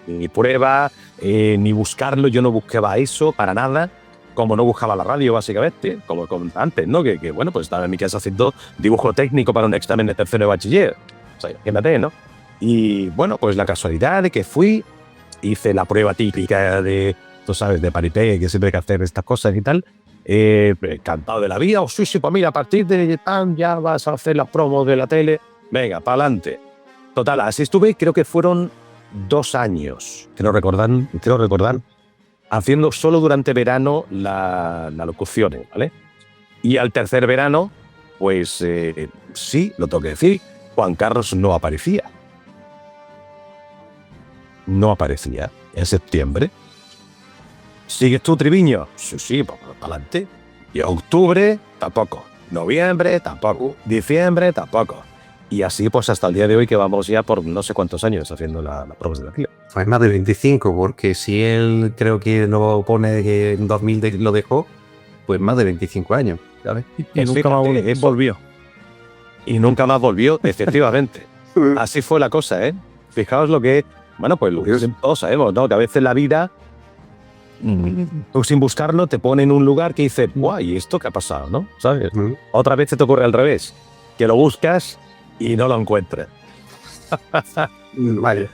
ni prueba, ni buscarlo. Yo no buscaba eso para nada, como no buscaba la radio, básicamente, como antes, ¿no? Que bueno, pues estaba en mi casa haciendo dibujo técnico para un examen de tercero de bachiller. O sea, imagínate, ¿no? Y bueno, pues la casualidad de que fui, hice la prueba típica de, tú sabes, de paripé, que siempre hay que hacer estas cosas y tal. Encantado de la vida. Sí, pues mira, a partir de tan ya vas a hacer las promos de la tele. Venga, para adelante. Total, así estuve, creo que fueron 2 años, creo recordar, haciendo solo durante verano la locución, ¿vale? Y al tercer verano, pues sí, lo tengo que decir, Juan Carlos no aparecía. No aparecía en septiembre. ¿Sigues tú, Triviño? Sí, pues para adelante. Y octubre, tampoco. Noviembre, tampoco. Diciembre, tampoco. Y así pues hasta el día de hoy, que vamos ya por no sé cuántos años haciendo la prueba de la tele. Pues más de 25, porque si él creo que no pone que en 2000 lo dejó, pues más de 25 años, ¿sabes? Y nunca más volvió. Y nunca más volvió, efectivamente. Así fue la cosa, ¿eh? Fijaos lo que... Bueno, pues lo que todos sabemos, ¿no? Que a veces la vida, tú sin buscarlo, te pone en un lugar que dices, guay, ¿y esto qué ha pasado, no? ¿Sabes? Otra vez te ocurre al revés, que lo buscas y no lo encuentras. Vale.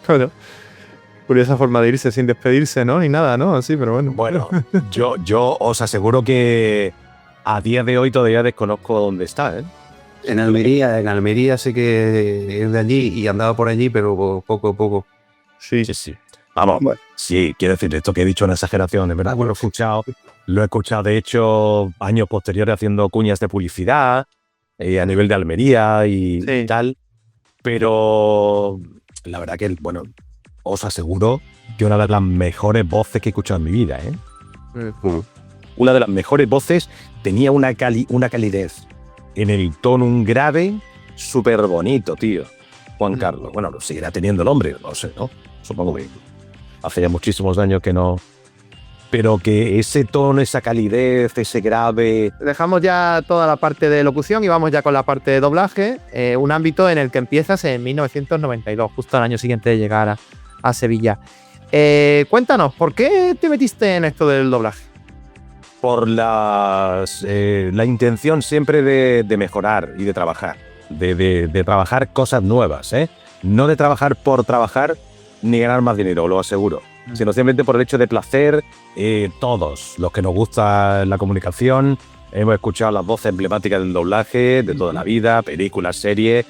Bueno, curiosa forma de irse sin despedirse, ¿no? Ni nada, ¿no? Así, pero bueno. Bueno, yo os aseguro que a día de hoy todavía desconozco dónde está, ¿eh? En Almería sé que es de allí y andaba por allí, pero poco a poco. Sí. Vamos, bueno. Sí, quiero decir, esto que he dicho es una exageración, de verdad. Bueno, lo he escuchado, de hecho, años posteriores haciendo cuñas de publicidad a nivel de Almería y tal. Pero la verdad que, bueno, os aseguro que una de las mejores voces que he escuchado en mi vida, ¿eh? Una de las mejores voces, tenía una calidez en el tono, un grave súper bonito, tío. Juan Carlos. Bueno, lo seguirá teniendo el hombre, no sé, ¿no? Supongo que hace ya muchísimos años que no. Pero que ese tono, esa calidez, ese grave... Dejamos ya toda la parte de locución y vamos ya con la parte de doblaje. Un ámbito en el que empiezas en 1992, justo al año siguiente de llegar a Sevilla. Cuéntanos, ¿por qué te metiste en esto del doblaje? Por la intención siempre de mejorar y de trabajar. De trabajar cosas nuevas, ¿eh? No de trabajar por trabajar ni ganar más dinero, lo aseguro. Sino simplemente por el hecho de placer. Todos los que nos gusta la comunicación hemos escuchado las voces emblemáticas del doblaje de toda la vida, películas, series.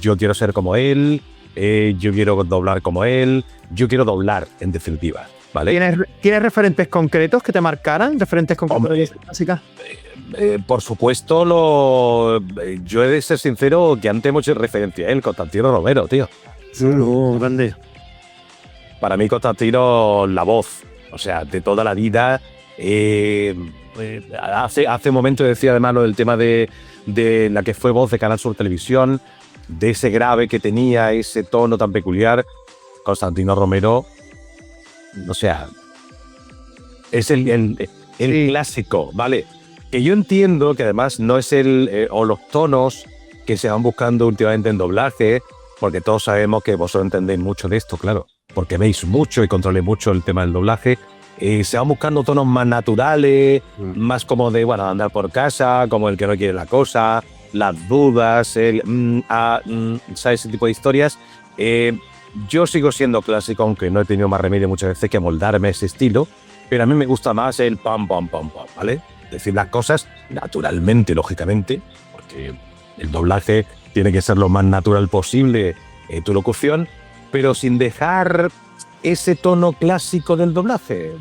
Yo quiero ser como él, yo quiero doblar como él, yo quiero doblar, en definitiva, ¿vale? ¿Tienes referentes concretos que te marcaran? ¿Referentes concretos de clásica? Por supuesto, yo he de ser sincero que antes hemos hecho referencia a él, Constantino Romero, tío. Grande. Para mí, Constantino, la voz, o sea, de toda la vida. Hace un momento decía además lo del tema de la que fue voz de Canal Sur Televisión, de ese grave que tenía, ese tono tan peculiar. Constantino Romero, o sea, es el clásico, ¿vale? Que yo entiendo que además no es o los tonos que se van buscando últimamente en doblaje, porque todos sabemos que vosotros entendéis mucho de esto, claro, porque veis mucho y controléis mucho el tema del doblaje. Se van buscando tonos más naturales, más como de, bueno, andar por casa, como el que no quiere la cosa, las dudas, ¿sabes? Ese tipo de historias. Yo sigo siendo clásico, aunque no he tenido más remedio muchas veces que moldarme a ese estilo, pero a mí me gusta más el pam, pam, pam, pam, ¿vale? Decir las cosas naturalmente, lógicamente, porque el doblaje tiene que ser lo más natural posible, tu locución, pero sin dejar ese tono clásico del doblaje.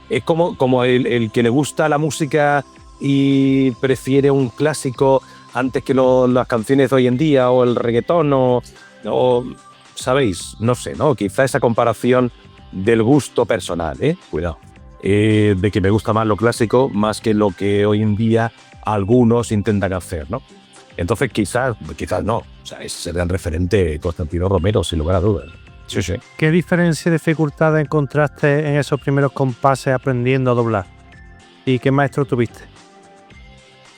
Es como el que le gusta la música y prefiere un clásico antes que las canciones de hoy en día, o el reggaetón, o ¿sabéis? No sé, ¿no? Quizá esa comparación del gusto personal, cuidado, de que me gusta más lo clásico más que lo que hoy en día algunos intentan hacer, ¿no? Entonces quizás no, o sea, ese sería el referente Constantino Romero, sin lugar a dudas. Sí, sí. ¿Qué diferencia y dificultad encontraste en esos primeros compases aprendiendo a doblar? ¿Y qué maestro tuviste?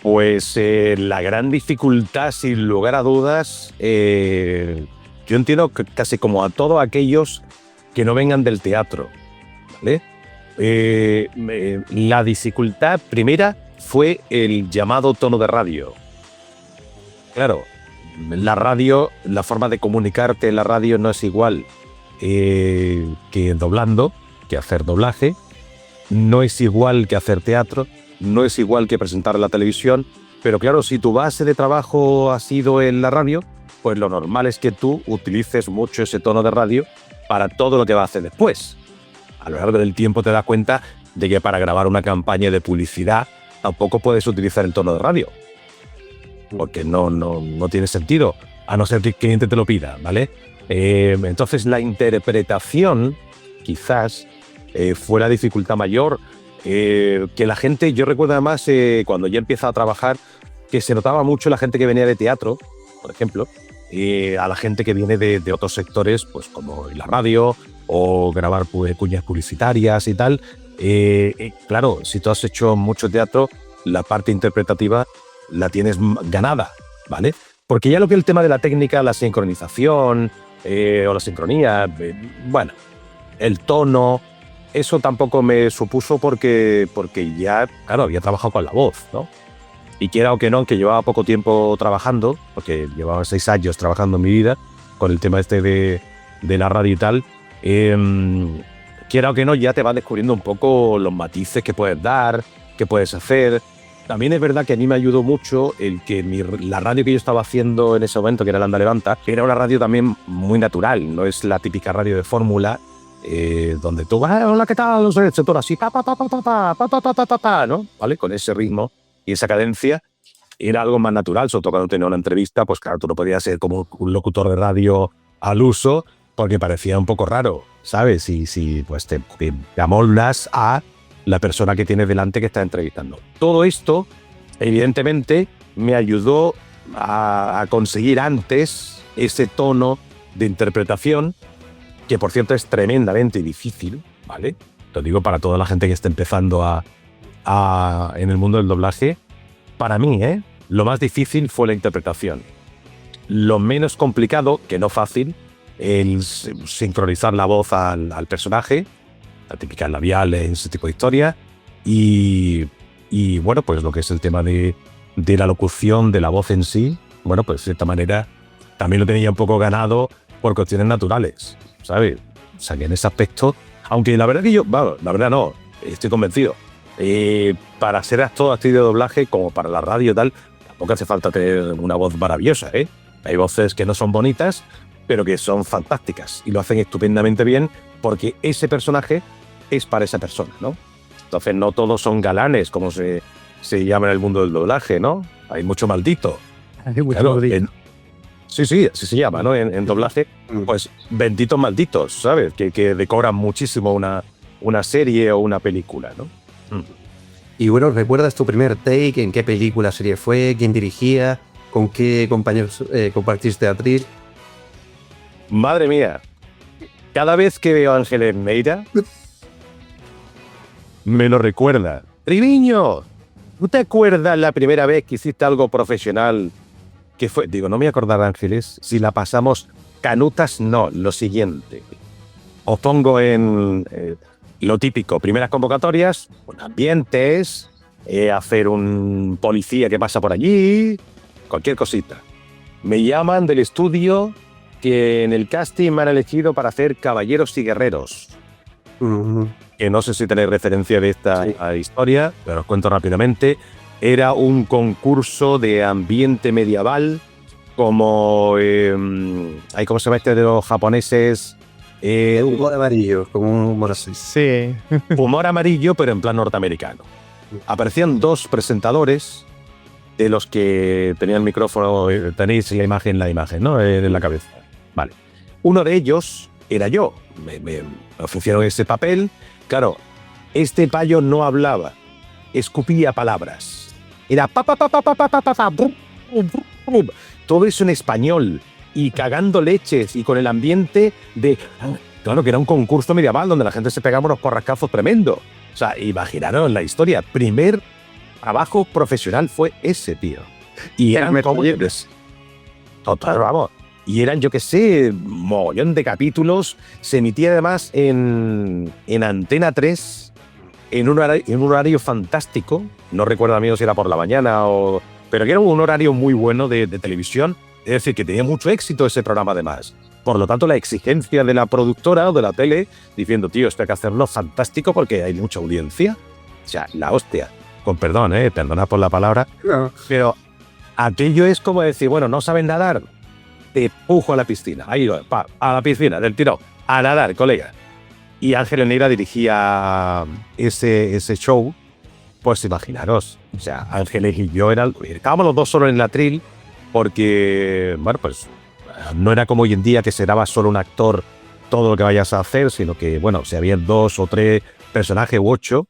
Pues la gran dificultad, sin lugar a dudas, yo entiendo que casi como a todos aquellos que no vengan del teatro, ¿vale? La dificultad primera fue el llamado tono de radio. Claro, la radio, la forma de comunicarte en la radio no es igual que doblando, que hacer doblaje, no es igual que hacer teatro, no es igual que presentar en la televisión, pero claro, si tu base de trabajo ha sido en la radio, pues lo normal es que tú utilices mucho ese tono de radio para todo lo que vas a hacer después. A lo largo del tiempo te das cuenta de que para grabar una campaña de publicidad tampoco puedes utilizar el tono de radio, porque no tiene sentido, a no ser que el cliente te lo pida, ¿vale? Entonces la interpretación quizás fue la dificultad mayor, que la gente, yo recuerdo además cuando ya empieza a trabajar, que se notaba mucho la gente que venía de teatro, por ejemplo, a la gente que viene de otros sectores, pues como la radio o grabar cuñas publicitarias y tal. Claro, si tú has hecho mucho teatro, la parte interpretativa la tienes ganada, ¿vale? Porque ya lo que es el tema de la técnica, la sincronización o la sincronía, bueno, el tono, eso tampoco me supuso porque ya, claro, había trabajado con la voz, ¿no? Y quiera o que no, aunque llevaba poco tiempo trabajando, porque llevaba 6 años trabajando en mi vida con el tema este de la radio y tal, quiera o que no, ya te vas descubriendo un poco los matices que puedes dar, que puedes hacer. También es verdad que a mí me ayudó mucho el que la radio que yo estaba haciendo en ese momento, que era la Anda Levanta, era una radio también muy natural, no es la típica radio de fórmula, donde tú vas, hola, ¿qué tal? No sé, el sector así, ¿no? ¿Vale? Con ese ritmo y esa cadencia, era algo más natural, sobre todo cuando tenía una entrevista, pues claro, tú no podías ser como un locutor de radio al uso, porque parecía un poco raro, ¿sabes? Y pues te amoldas a la persona que tienes delante que está entrevistando. Todo esto, evidentemente, me ayudó a conseguir antes ese tono de interpretación, que por cierto es tremendamente difícil, ¿vale? Lo digo para toda la gente que está empezando en el mundo del doblaje. Para mí, lo más difícil fue la interpretación. Lo menos complicado, que no fácil, el sincronizar la voz al personaje, la típica labial, ese tipo de historia, y bueno, pues lo que es el tema de la locución, de la voz en sí, bueno, pues de cierta manera también lo tenía un poco ganado por cuestiones naturales, ¿sabes? O sea, que en ese aspecto, aunque la verdad que yo, bueno, la verdad no, estoy convencido, para ser actor de doblaje, como para la radio y tal, tampoco hace falta tener una voz maravillosa, ¿eh? Hay voces que no son bonitas, pero que son fantásticas y lo hacen estupendamente bien porque ese personaje es para esa persona, ¿no? Entonces no todos son galanes, como se llama en el mundo del doblaje, ¿no? Hay mucho maldito. Hay mucho maldito. Sí, así se llama, ¿no? En doblaje, pues benditos malditos, ¿sabes? Que decoran muchísimo una serie o una película, ¿no? Y bueno, ¿recuerdas tu primer take? ¿En qué película, serie fue? ¿Quién dirigía? ¿Con qué compañeros compartiste atril? Madre mía. Cada vez que veo a Ángeles Neira, me lo recuerda. Triviño, ¿tú te acuerdas la primera vez que hiciste algo profesional? Que fue, digo, no me acordaba, Ángeles, si la pasamos canutas, no, lo siguiente. Os pongo en lo típico, primeras convocatorias, ambientes, hacer un policía que pasa por allí, cualquier cosita. Me llaman del estudio que en el casting me han elegido para hacer Caballeros y Guerreros. Que no sé si tenéis referencia de esta historia, pero os cuento rápidamente. Era un concurso de ambiente medieval, como... ¿cómo se llama este de los japoneses? Humor amarillo, como un humor así. Sí. Humor amarillo, pero en plan norteamericano. Aparecían 2 presentadores, de los que tenían el micrófono, tenéis la imagen, ¿no? En la cabeza. Vale. Uno de ellos era yo. Me ofrecieron ese papel. Claro, este payo no hablaba, escupía palabras. Era todo eso en español y cagando leches y con el ambiente de... Claro, que era un concurso medieval donde la gente se pegaba unos porrascazos tremendos. O sea, imaginaros la historia. Primer trabajo profesional fue ese, tío. Y eran como... Total, vamos. Y eran, yo qué sé, mogollón de capítulos. Se emitía además en Antena 3, en un horario fantástico. No recuerdo, amigos, si era por la mañana o... Pero que era un horario muy bueno de televisión. Es decir, que tenía mucho éxito ese programa además. Por lo tanto, la exigencia de la productora o de la tele, diciendo, tío, esto hay que hacerlo fantástico porque hay mucha audiencia. O sea, la hostia. Con perdón, perdonad por la palabra. No. Pero aquello es como decir, bueno, ¿no saben nadar? Te empujo a la piscina. Ahí, a la piscina, del tirón. A nadar, colega. Y Ángeles Neira dirigía ese show. Pues imaginaros. O sea, Ángeles y yo estábamos los dos solo en el atril porque, bueno, pues no era como hoy en día que se graba solo un actor todo lo que vayas a hacer, sino que, bueno, si había 2 o 3 personajes u 8,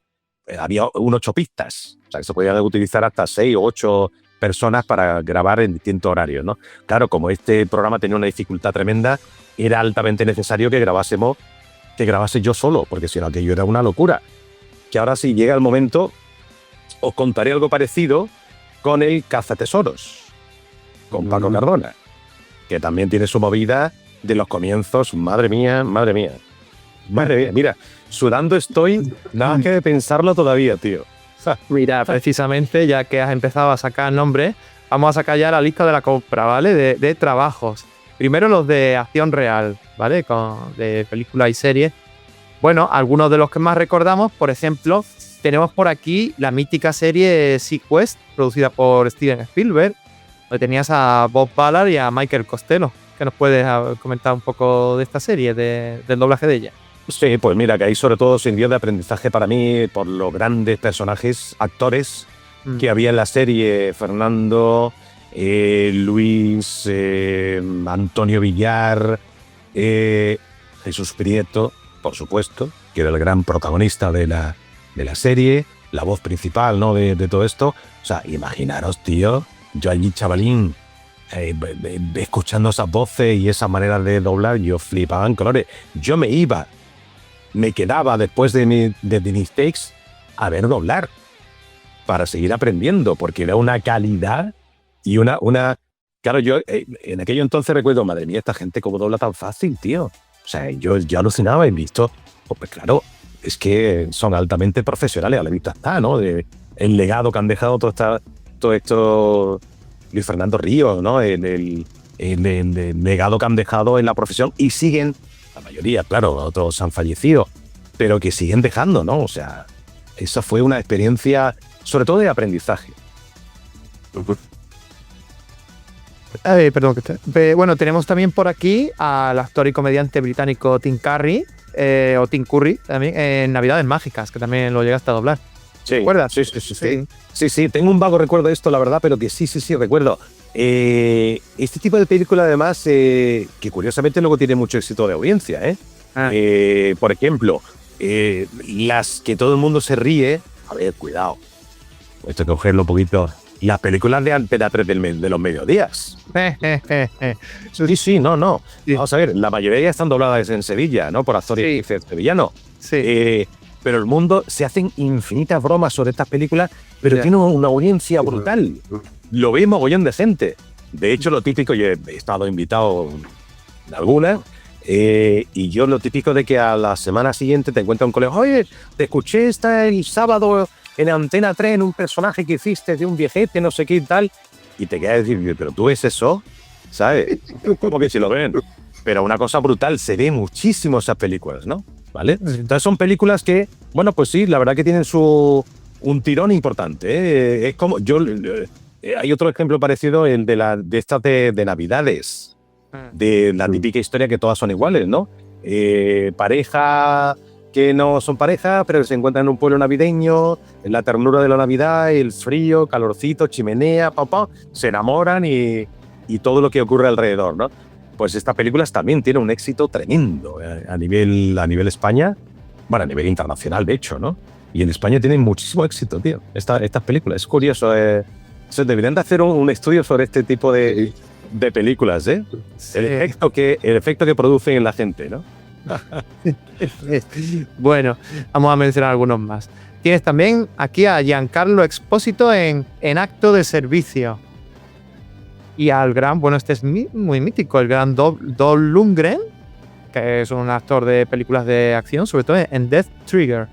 había 8 pistas. O sea, que se podían utilizar hasta 6 o 8 personas para grabar en distintos horarios, ¿no? Claro, como este programa tenía una dificultad tremenda, era altamente necesario que grabase yo solo, porque si no, aquello era una locura. Que ahora sí llega el momento, os contaré algo parecido con el Cazatesoros, con Paco Cardona, que también tiene su movida de los comienzos. Madre mía, madre mía. Madre mía, mira, sudando estoy, nada más que de pensarlo todavía, tío. Mira, precisamente, ya que has empezado a sacar nombres, vamos a sacar ya la lista de la compra, ¿vale? De trabajos. Primero los de acción real, ¿vale? De películas y series. Bueno, algunos de los que más recordamos, por ejemplo, tenemos por aquí la mítica serie Sequest, producida por Steven Spielberg, donde tenías a Bob Ballard y a Michael Costello. ¿Qué nos puedes comentar un poco de esta serie, del doblaje de ella? Sí, pues mira, que ahí sobre todo sirvió de aprendizaje para mí por los grandes personajes, actores que había en la serie. Fernando, Luis, Antonio Villar, Jesús Prieto, por supuesto, que era el gran protagonista de la serie, la voz principal, ¿no? de todo esto. O sea, imaginaros, tío, yo allí, chavalín, escuchando esas voces y esa manera de doblar, yo flipaba en colores. Yo me quedaba después de mis takes a ver doblar para seguir aprendiendo, porque era una calidad y una... Claro, yo en aquello entonces recuerdo, madre mía, esta gente cómo dobla tan fácil, tío. O sea, yo alucinaba y visto, pues claro, es que son altamente profesionales, a la vista está, ¿no? El legado que han dejado todo esto Luis Fernando Ríos, ¿no? El legado que han dejado en la profesión y siguen, la mayoría, claro, otros han fallecido, pero que siguen dejando, ¿no? O sea, esa fue una experiencia, sobre todo de aprendizaje. Perdón. Bueno, tenemos también por aquí al actor y comediante británico Tim Curry, o Tim Curry también, en Navidades Mágicas, que también lo llegaste a doblar. Sí, ¿recuerdas? Sí, tengo un vago recuerdo de esto, la verdad, pero que sí, recuerdo. Este tipo de película, además, que curiosamente luego tiene mucho éxito de audiencia, por ejemplo, las que todo el mundo se ríe. A ver, cuidado. Esto hay que cogerlo un poquito las películas de Antena 3 de los mediodías. Sí, no. Vamos a ver, la mayoría están dobladas en Sevilla, ¿no? Por actores sevillanos. Sí. Pero el mundo se hacen infinitas bromas sobre estas películas, pero tiene una audiencia brutal. Lo ve mogollón de gente. De hecho, lo típico, yo he estado invitado en algunas, y yo lo típico de que a la semana siguiente te encuentra un colega, oye, te escuché el sábado en Antena 3 en un personaje que hiciste de un viejete, no sé qué y tal, y te quedas a decir, pero tú ves eso, ¿sabes? Como que si lo ven. Pero una cosa brutal, se ve muchísimo esas películas, ¿no? ¿Vale? Entonces son películas que, bueno, pues sí, la verdad que tienen un tirón importante, ¿eh? Es como, hay otro ejemplo parecido, el de estas de Navidades, de la típica historia que todas son iguales, ¿no? Pareja que no son pareja, pero se encuentran en un pueblo navideño, en la ternura de la Navidad, el frío, calorcito, chimenea, se enamoran y todo lo que ocurre alrededor, ¿no? Pues estas películas también tienen un éxito tremendo a nivel España, bueno, a nivel internacional, de hecho, ¿no? Y en España tienen muchísimo éxito, tío, estas películas. Es curioso, se deberían de hacer un estudio sobre este tipo de películas, ¿eh? Sí. El efecto que producen en la gente, ¿no? Bueno, vamos a mencionar algunos más. Tienes también aquí a Giancarlo Expósito en Acto de Servicio. Y al gran, bueno, este es muy mítico, el gran Dolph Lundgren, que es un actor de películas de acción, sobre todo en Death Trigger.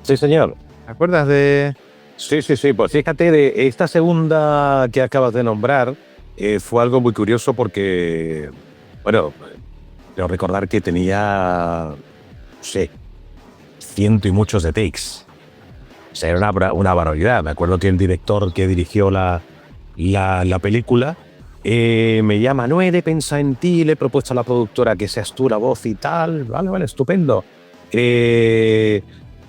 Sí, señor. ¿Te acuerdas de...? Sí. Pues fíjate, de esta segunda que acabas de nombrar, fue algo muy curioso porque, bueno, quiero recordar que tenía, no sé, 100 y muchos de takes. O sea, era una barbaridad. Me acuerdo que el director que dirigió la película me llama, no he de pensar en ti, le he propuesto a la productora que seas tú la voz y tal. Vale, estupendo.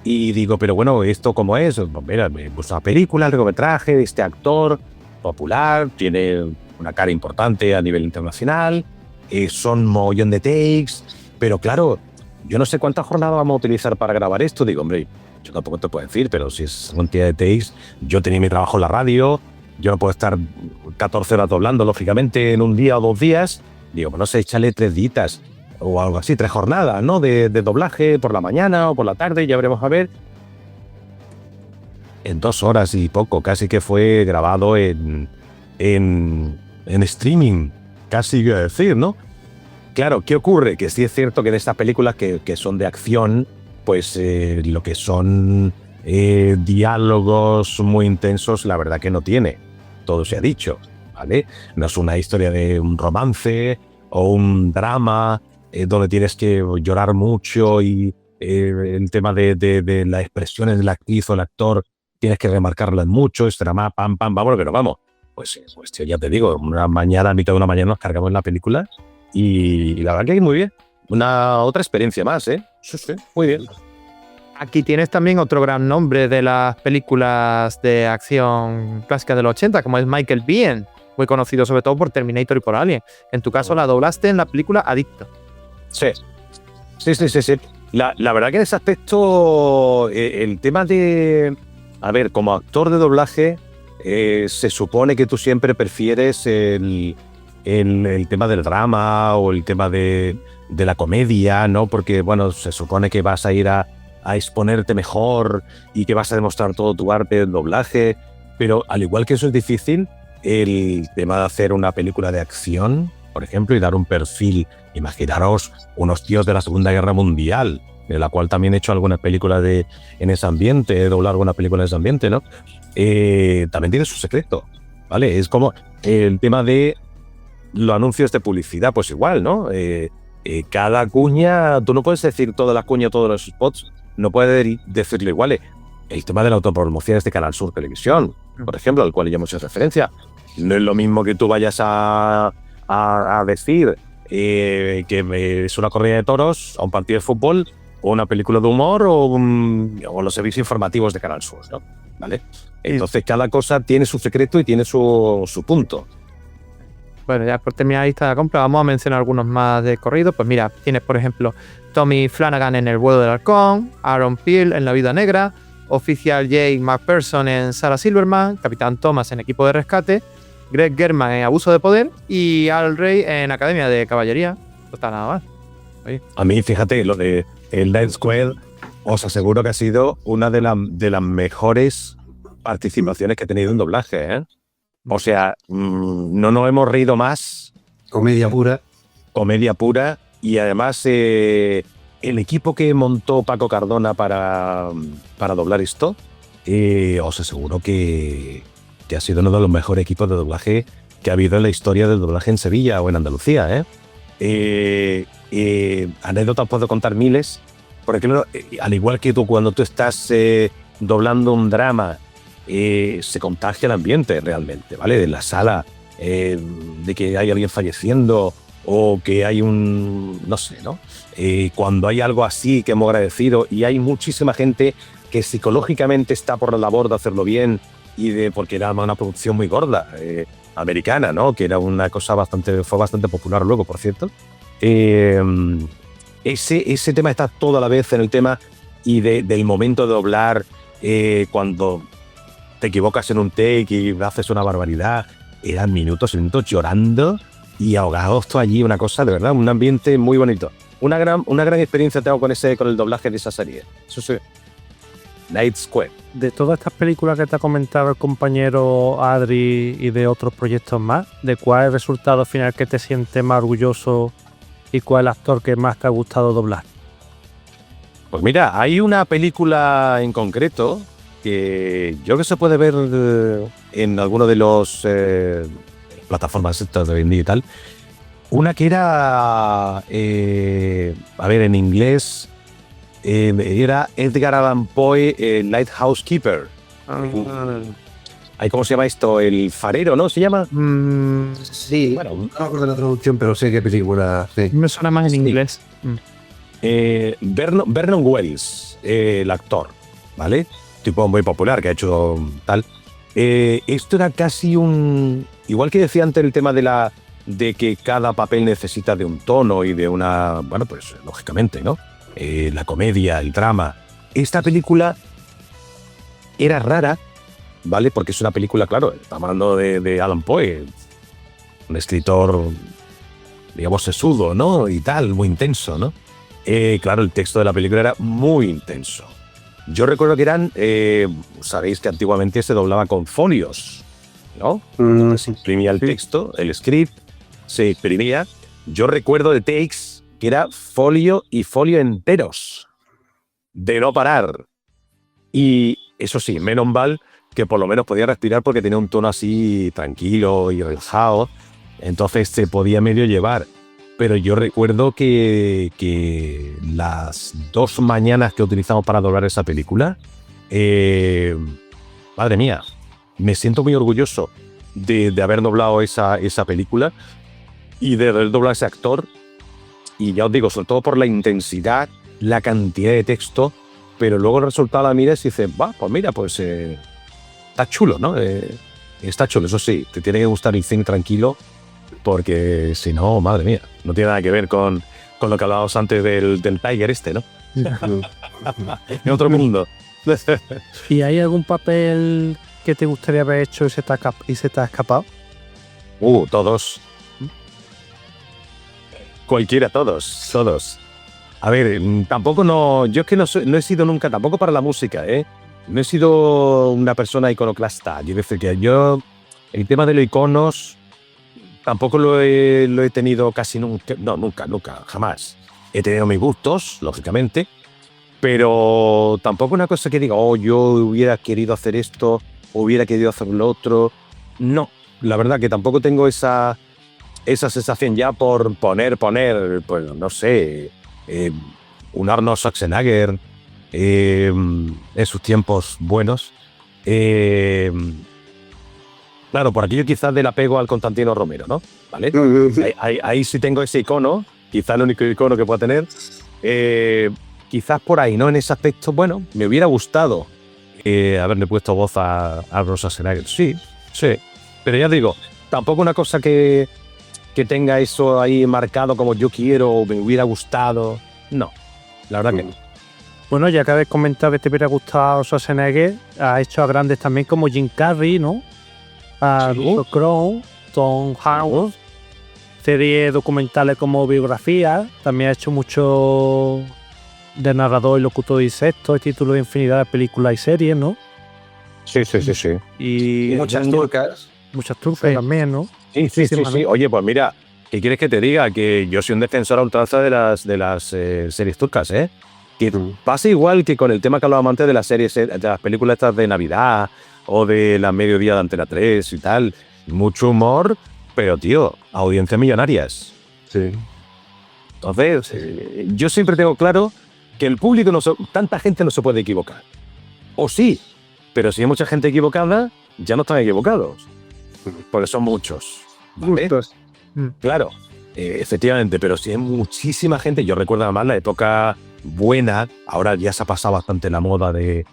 Y digo, pero bueno, ¿esto cómo es? Pues mira, me puso una película, el largometraje de este actor popular, tiene una cara importante a nivel internacional, son un mogollón de takes, pero claro, yo no sé cuántas jornadas vamos a utilizar para grabar esto. Digo, hombre, yo tampoco te puedo decir, pero si es cantidad de takes, yo tenía mi trabajo en la radio, yo no puedo estar 14 horas doblando, lógicamente, en un día o 2 días. Digo, pues no sé, échale 3 días o algo así, 3 jornadas, ¿no? De doblaje por la mañana o por la tarde, ya veremos a ver. En 2 horas y poco, casi que fue grabado en streaming, casi iba a decir, ¿no? Claro, ¿qué ocurre? Que sí es cierto que en estas películas que son de acción, pues lo que son diálogos muy intensos, la verdad que no tiene. Todo se ha dicho, ¿vale? No es una historia de un romance o un drama donde tienes que llorar mucho y el tema de las expresiones de la actriz o el actor tienes que remarcarlas mucho, es drama, pam, vámonos que nos vamos. Pues tío, ya te digo, una mañana, a mitad de una mañana nos cargamos en la película y la verdad que muy bien. Otra experiencia más, ¿eh? Sí, muy bien. Aquí tienes también otro gran nombre de las películas de acción clásicas de los 80, como es Michael Biehn, muy conocido sobre todo por Terminator y por Alien. En tu caso la doblaste en la película Adicto. Sí. La verdad que en ese aspecto, el tema de... A ver, como actor de doblaje, se supone que tú siempre prefieres el tema del drama o el tema de la comedia, ¿no? Porque, bueno, se supone que vas a ir a exponerte mejor y que vas a demostrar todo tu arte del doblaje, pero al igual que eso es difícil, el tema de hacer una película de acción, por ejemplo, y dar un perfil, imaginaros unos tíos de la Segunda Guerra Mundial, de la cual también he hecho algunas películas en ese ambiente, he doblado alguna película en ese ambiente, ¿no? También tiene su secreto, ¿vale? Es como el tema de los anuncios de publicidad, pues igual, ¿no? Cada cuña, tú no puedes decir todas las cuñas, todos los spots, no puedes decirlo igual. El tema de la autopromoción de Canal Sur Televisión, por ejemplo, al cual ya hemos hecho referencia. No es lo mismo que tú vayas a decir que es una corrida de toros, a un partido de fútbol, o una película de humor, o los servicios informativos de Canal Sur, ¿no? ¿Vale? Entonces cada cosa tiene su secreto y tiene su punto. Bueno, ya por terminar la lista de compra, vamos a mencionar algunos más de corrido. Pues mira, tienes por ejemplo Tommy Flanagan en El vuelo del halcón, Aaron Peel en La vida negra, Oficial Jake McPherson en Sarah Silverman, Capitán Thomas en Equipo de Rescate, Greg German en Abuso de Poder y Al Rey en Academia de Caballería. No está nada mal. Oye. A mí, fíjate, lo de el Night Squad, os aseguro que ha sido una de las mejores participaciones que he tenido en doblaje, ¿eh? O sea, no nos hemos reído más. Comedia pura. Comedia pura. Y además, el equipo que montó Paco Cardona para doblar esto, os aseguro que ha sido uno de los mejores equipos de doblaje que ha habido en la historia del doblaje en Sevilla o en Andalucía, ¿eh? Anécdotas puedo contar miles, porque claro, al igual que tú, cuando tú estás doblando un drama, se contagia el ambiente realmente, ¿vale? De la sala, de que hay alguien falleciendo o que hay no sé, ¿no? Cuando hay algo así que hemos agradecido y hay muchísima gente que psicológicamente está por la labor de hacerlo bien porque era una producción muy gorda, americana, ¿no? Que era una cosa fue bastante popular luego, por cierto. Ese tema está toda la vez en el tema y del momento de doblar, cuando te equivocas en un take y haces una barbaridad, eran minutos llorando y ahogados todo allí, una cosa de verdad, un ambiente muy bonito. Una gran experiencia tengo con el doblaje de esa serie. Eso sí. Night Squad. De todas estas películas que te ha comentado el compañero Adri y de otros proyectos más, ¿de cuál es el resultado final que te sientes más orgulloso y cuál es el actor que más te ha gustado doblar? Pues mira, hay una película en concreto que yo creo que se puede ver en alguno de los plataformas estas de hoy en día y tal. Una que era, a ver, en inglés, era Edgar Allan Poe, Lighthouse Keeper. ¿Cómo se llama esto? El farero, ¿no? ¿Se llama? Sí, bueno, no me acuerdo de la traducción, pero sé qué película. Sí. Me suena más en inglés. Vernon Wells, el actor, ¿vale? Tipo muy popular que ha hecho tal. Esto era casi igual que decía antes el tema de que cada papel necesita de un tono y de una... Bueno, pues lógicamente, ¿no? La comedia, el drama. Esta película era rara, ¿vale? Porque es una película, claro, estamos hablando de Allan Poe, un escritor, digamos, sesudo, ¿no? Y tal, muy intenso, ¿no? Claro, el texto de la película era muy intenso. Yo recuerdo que eran, sabéis que antiguamente se doblaba con folios, ¿no? Se imprimía el texto, el script, se imprimía. Yo recuerdo de takes que era folio y folio enteros, de no parar. Y eso sí, menos mal que por lo menos podía respirar porque tenía un tono así tranquilo y relajado, entonces se podía medio llevar. Pero yo recuerdo que las 2 mañanas que utilizamos para doblar esa película, madre mía, me siento muy orgulloso de haber doblado esa película y de haber doblado a ese actor. Y ya os digo, sobre todo por la intensidad, la cantidad de texto, pero luego el resultado la miras y dices, pues mira, pues está chulo, ¿no? Está chulo, eso sí, te tiene que gustar el cine tranquilo, porque si no, madre mía, no tiene nada que ver con lo que hablábamos antes del Tiger este, ¿no? En otro mundo. ¿Y hay algún papel que te gustaría haber hecho y se te ha escapado? Todos. Cualquiera, todos. A ver, tampoco yo es que no he sido nunca, tampoco para la música, no he sido una persona iconoclasta. Quiero decir que yo, el tema de los iconos, tampoco lo he tenido casi nunca. No, nunca, jamás. He tenido mis gustos, lógicamente, pero tampoco una cosa que diga, yo hubiera querido hacer esto, hubiera querido hacer lo otro. No, la verdad que tampoco tengo esa sensación ya por poner, pues no sé, un Arnold Schwarzenegger en sus tiempos buenos. Claro, por aquí yo quizás del apego al Constantino Romero, ¿no? ¿Vale? Ahí sí tengo ese icono, quizás el único icono que pueda tener. Quizás por ahí, ¿no? En ese aspecto, bueno, me hubiera gustado haberle puesto voz a Arnold Schwarzenegger. Sí. Pero ya digo, tampoco una cosa que tenga eso ahí marcado como yo quiero o me hubiera gustado. No, la verdad que no. Bueno, ya que habéis comentado que te hubiera gustado Schwarzenegger, ha hecho a grandes también como Jim Carrey, ¿no? A Russell Crowe, Tom Hanks, series documentales como biografías, también ha hecho mucho de narrador y locutor de insectos, títulos de infinidad de películas y series, ¿no? Sí. Y muchas turcas. Muchas turcas también, ¿no? Sí. Oye, pues mira, ¿qué quieres que te diga? Que yo soy un defensor a ultranza de las series turcas, ¿eh? Que pasa igual que con el tema que hablábamos antes de las series, de las películas estas de Navidad o de la mediodía de Antena 3 y tal. Mucho humor, pero, tío, audiencias millonarias. Sí. Entonces, yo siempre tengo claro que el público, tanta gente no se puede equivocar. O sí, pero si hay mucha gente equivocada, ya no están equivocados. Porque son muchos. ¿Vale? Claro, efectivamente, pero si hay muchísima gente, yo recuerdo además la época buena, ahora ya se ha pasado bastante la moda del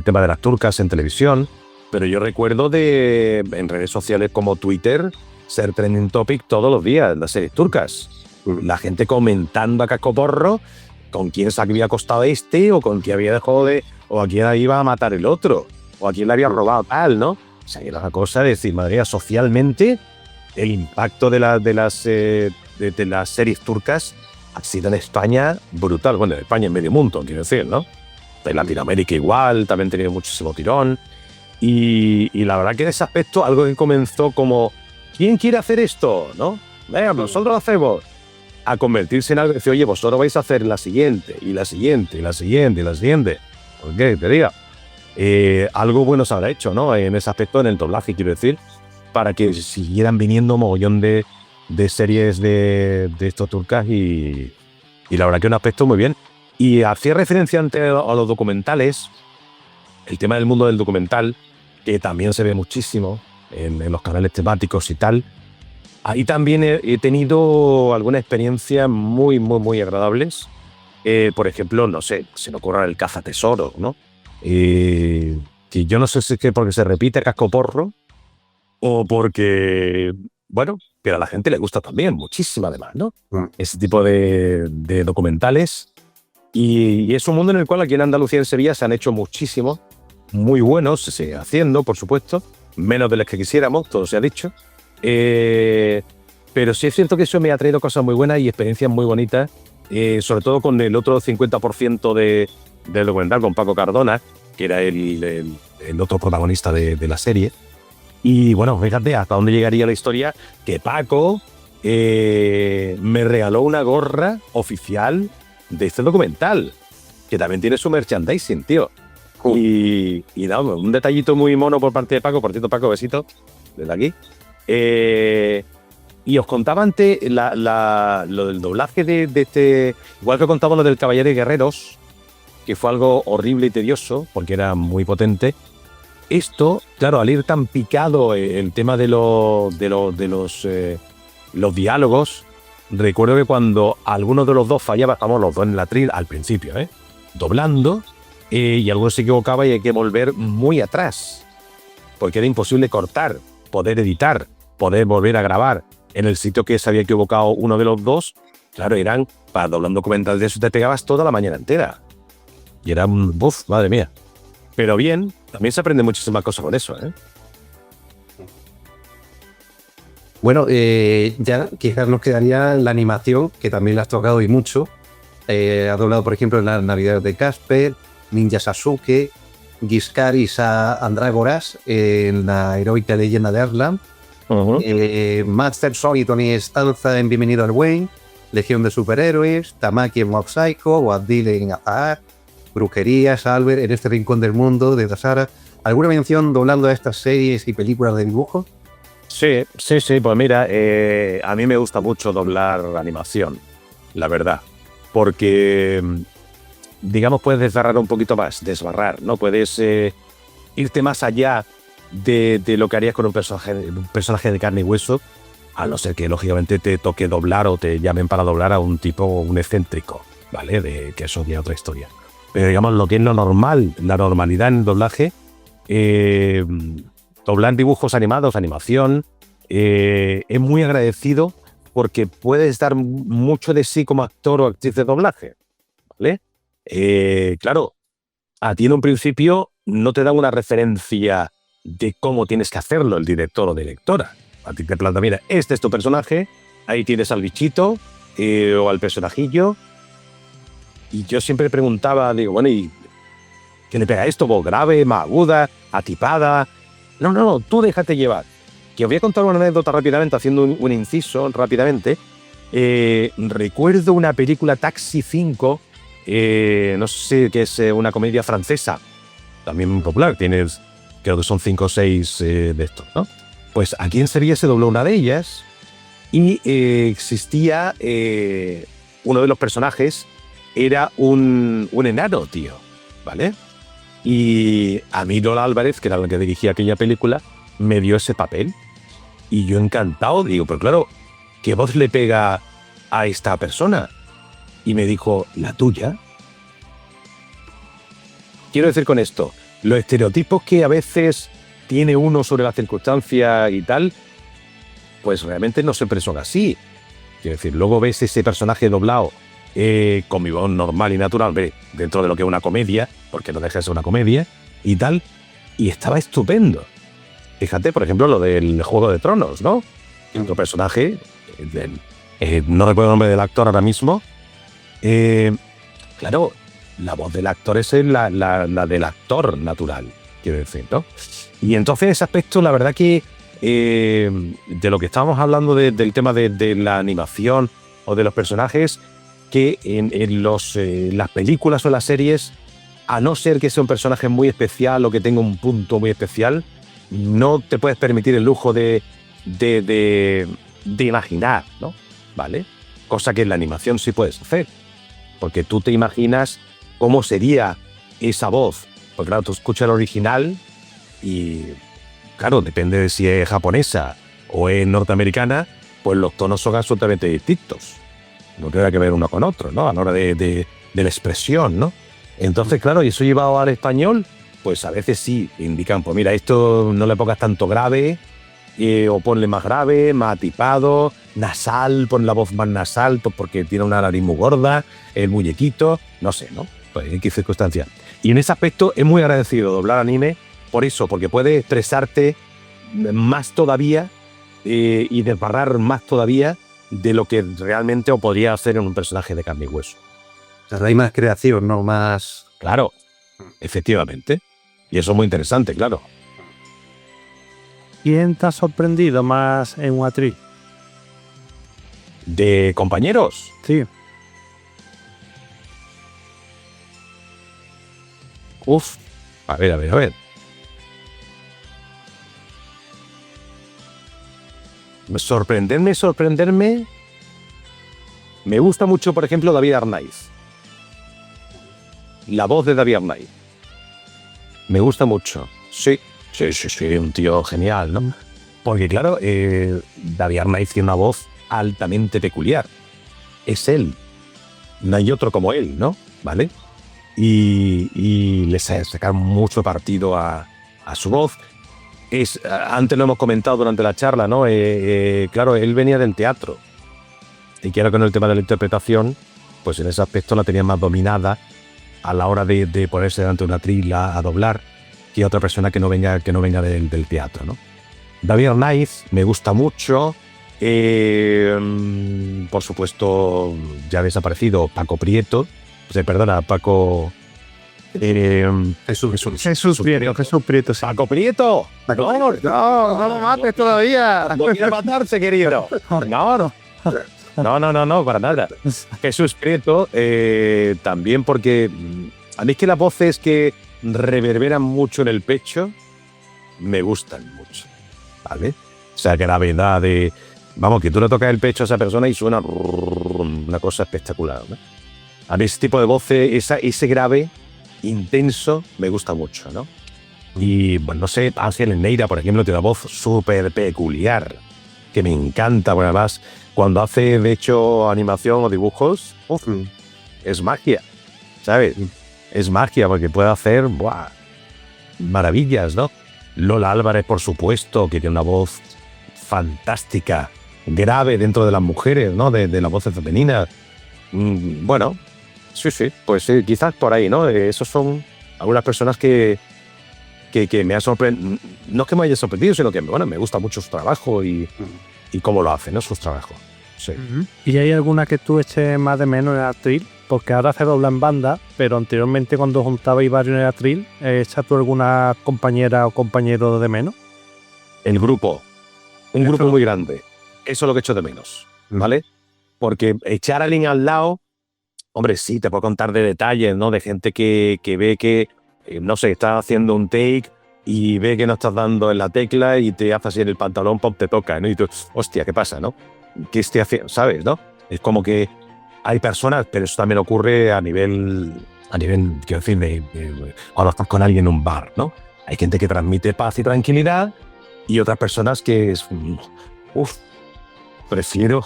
tema de las turcas en televisión, pero yo recuerdo en redes sociales como Twitter ser trending topic todos los días, las series turcas. La gente comentando a cascoporro con quién se había acostado o con quién había dejado o a quién iba a matar el otro, o a quién le había robado tal, ¿no? O sea, era una cosa de decir, madre mía, socialmente el impacto de las series turcas ha sido en España brutal. Bueno, en España en medio mundo, quiero decir, ¿no? En Latinoamérica igual, también ha tenido muchísimo tirón. Y la verdad que en ese aspecto algo que comenzó como, ¿quién quiere hacer esto? ¿No? Venga, nosotros lo hacemos. A convertirse en algo que dice, oye, vosotros vais a hacer la siguiente, y la siguiente, y la siguiente, y la siguiente. ¿Por qué? Te diga. Algo bueno se habrá hecho, ¿no? En ese aspecto, en el doblaje, quiero decir, para que siguieran viniendo mogollón de series de estos turcas y la verdad que un aspecto muy bien. Y hacía referencia antes a los documentales, el tema del mundo del documental, que también se ve muchísimo en los canales temáticos y tal. Ahí también he tenido algunas experiencias muy, muy, muy agradables. Por ejemplo, no sé, se me ocurre el cazatesoro, ¿no? Que yo no sé si es que porque se repite cascoporro o porque, bueno, que a la gente le gusta también, muchísimo además, ¿no? Ese tipo de documentales. Y es un mundo en el cual aquí en Andalucía y en Sevilla se han hecho muchísimos, muy buenos, se sigue haciendo, por supuesto, menos de los que quisiéramos, todo se ha dicho. Pero sí es cierto que eso me ha traído cosas muy buenas y experiencias muy bonitas, sobre todo con el otro 50% del documental, con Paco Cardona, que era el otro protagonista de la serie. Y bueno, fíjate hasta dónde llegaría la historia, que Paco me regaló una gorra oficial de este documental, que también tiene su merchandising, tío. Y nada, un detallito muy mono por parte de Paco. Por cierto, Paco, besito desde aquí. Y os contaba antes lo del doblaje de este, igual que contaba lo del Caballero y Guerreros, que fue algo horrible y tedioso, porque era muy potente. Esto, claro, al ir tan picado el tema de los diálogos, recuerdo que cuando alguno de los dos fallaba, estábamos los dos en la tril al principio, doblando, y alguno se equivocaba y hay que volver muy atrás, porque era imposible cortar, poder editar, poder volver a grabar en el sitio que se había equivocado uno de los dos. Claro, eran, para doblar un documental de eso te pegabas toda la mañana entera. Y era un buf, madre mía. Pero bien, también se aprende muchísimas cosas con eso, Bueno, ya quizás nos quedaría la animación, que también la has tocado y mucho. Has doblado, por ejemplo, en las Navidades de Casper, Ninja Sasuke, Giscaris a Andrágoras en la heroica leyenda de Arslan, Master Son y Tony Stanza en Bienvenido al Wayne, Legión de Superhéroes, Tamaki en Mob Psycho, Boabdil en Azahar, Brujerías, Albert en Este Rincón del Mundo de Dasara. ¿Alguna mención doblando a estas series y películas de dibujo? Sí, pues mira, a mí me gusta mucho doblar animación, la verdad, porque, digamos, puedes desbarrar un poquito más, ¿no? Puedes irte más allá de lo que harías con un personaje de carne y hueso, a no ser que, lógicamente, te toque doblar o te llamen para doblar a un tipo, un excéntrico, ¿vale? Que eso ya es otra historia. Pero, digamos, lo que es lo normal, la normalidad en el doblaje, doblar dibujos animados, animación, es muy agradecido porque puedes dar mucho de sí como actor o actriz de doblaje, ¿vale? claro, a ti en un principio no te da una referencia de cómo tienes que hacerlo el director o directora. A ti te planta, mira, este es tu personaje, ahí tienes al bichito o al personajillo. Y yo siempre preguntaba, digo, bueno, ¿y qué le pega esto? ¿Voz grave, más aguda, atipada? No, tú déjate llevar. Que os voy a contar una anécdota rápidamente, haciendo un inciso rápidamente. Recuerdo una película Taxi 5, no sé, que es una comedia francesa, también muy popular, creo que son 5 o 6 de estos, ¿no? Pues aquí en Sevilla se dobló una de ellas y existía uno de los personajes, era un enano, tío, ¿vale? Y a mí Lola Álvarez, que era la que dirigía aquella película, me dio ese papel y yo encantado, digo, pero claro, ¿qué voz le pega a esta persona? Y me dijo, la tuya. Quiero decir con esto, los estereotipos que a veces tiene uno sobre la circunstancia y tal, pues realmente no siempre son así. Quiero decir, luego ves ese personaje doblado con mi voz normal y natural, dentro de lo que es una comedia, porque no deja de ser una comedia y tal, y estaba estupendo. Fíjate, por ejemplo, lo del Juego de Tronos, ¿no? Otro personaje, no recuerdo el nombre del actor ahora mismo. Claro, la voz del actor es la del actor natural, quiero decir, ¿no? Y entonces ese aspecto, la verdad que de lo que estábamos hablando del tema de la animación o de los personajes, que en las películas o las series, a no ser que sea un personaje muy especial o que tenga un punto muy especial, no te puedes permitir el lujo de imaginar, ¿no? ¿Vale? Cosa que en la animación sí puedes hacer. Porque tú te imaginas cómo sería esa voz. Porque claro, tú escuchas el original y, claro, depende de si es japonesa o es norteamericana, pues los tonos son absolutamente distintos. No tiene que ver uno con otro, ¿no? A la hora de la expresión, ¿no? Entonces, claro, y eso llevado al español, pues a veces sí indican, pues mira, esto no le pongas tanto grave, o ponle más grave, más atipado, nasal, pon la voz más nasal, pues porque tiene una nariz muy gorda, el muñequito, no sé, ¿no? Pues en qué circunstancias. Y en ese aspecto es muy agradecido doblar anime por eso, porque puede expresarte más todavía y desbarrar más todavía de lo que realmente o podría hacer en un personaje de carne y hueso. O sea, hay más creación, ¿no? Más... Claro, efectivamente. Y eso es muy interesante, claro. ¿Quién te ha sorprendido más en una actriz? ¿De compañeros? Sí. Uf, a ver. Sorprenderme. Me gusta mucho, por ejemplo, David Arnaiz. La voz de David Arnaiz. Me gusta mucho. Sí, un tío genial, ¿no? Porque claro, David Arnaiz tiene una voz altamente peculiar. Es él. No hay otro como él, ¿no? ¿Vale? Y le sacar mucho partido a su voz. Antes lo hemos comentado durante la charla, ¿no? Claro, él venía del teatro. Y claro, con el tema de la interpretación, pues en ese aspecto la tenía más dominada a la hora de ponerse delante de una actriz a doblar que otra persona que no venga del teatro, ¿no? David Arnaiz me gusta mucho. Por supuesto, ya ha desaparecido Paco Prieto. Paco... Jesús Prieto. Sí. ¡Paco Prieto! No lo mates todavía. No quiere matarse, querido. No, para nada. Jesús Prieto, también porque a mí es que las voces que reverberan mucho en el pecho me gustan mucho, ¿vale? O sea, gravedad de... Vamos, que tú le tocas el pecho a esa persona y suena una cosa espectacular, ¿no? A mí ese tipo de voces, ese grave intenso, me gusta mucho, ¿no? Y, bueno, no sé, Ángel Neira, por ejemplo, tiene una voz súper peculiar, que me encanta. Bueno, además, cuando hace, de hecho, animación o dibujos, es magia, ¿sabes? Es magia, porque puede hacer maravillas, ¿no? Lola Álvarez, por supuesto, que tiene una voz fantástica, grave dentro de las mujeres, ¿no? De las voces femeninas. Bueno, Sí, pues quizás por ahí, ¿no? Esos son algunas personas que me han sorprendido, no es que me haya sorprendido, sino que, bueno, me gusta mucho su trabajo y cómo lo hacen, ¿no? Sus trabajos. Sí. ¿Y hay alguna que tú eches más de menos en el atril? Porque ahora se dobla en banda, pero anteriormente cuando juntabais varios en el atril, ¿echas tú alguna compañera o compañero de menos? El grupo. Un grupo muy grande. Eso es lo que echo de menos, ¿vale? Porque echar a alguien al lado, hombre, sí, te puedo contar de detalles, ¿no? De gente que ve que, no sé, estás haciendo un take y ve que no estás dando en la tecla y te hace así en el pantalón, pop, te toca, ¿no? Y tú, hostia, ¿qué pasa, no? ¿Qué estoy haciendo? ¿Sabes, no? Es como que hay personas, pero eso también ocurre a nivel, quiero decir, cuando estás con alguien en un bar, ¿no? Hay gente que transmite paz y tranquilidad y otras personas que es, prefiero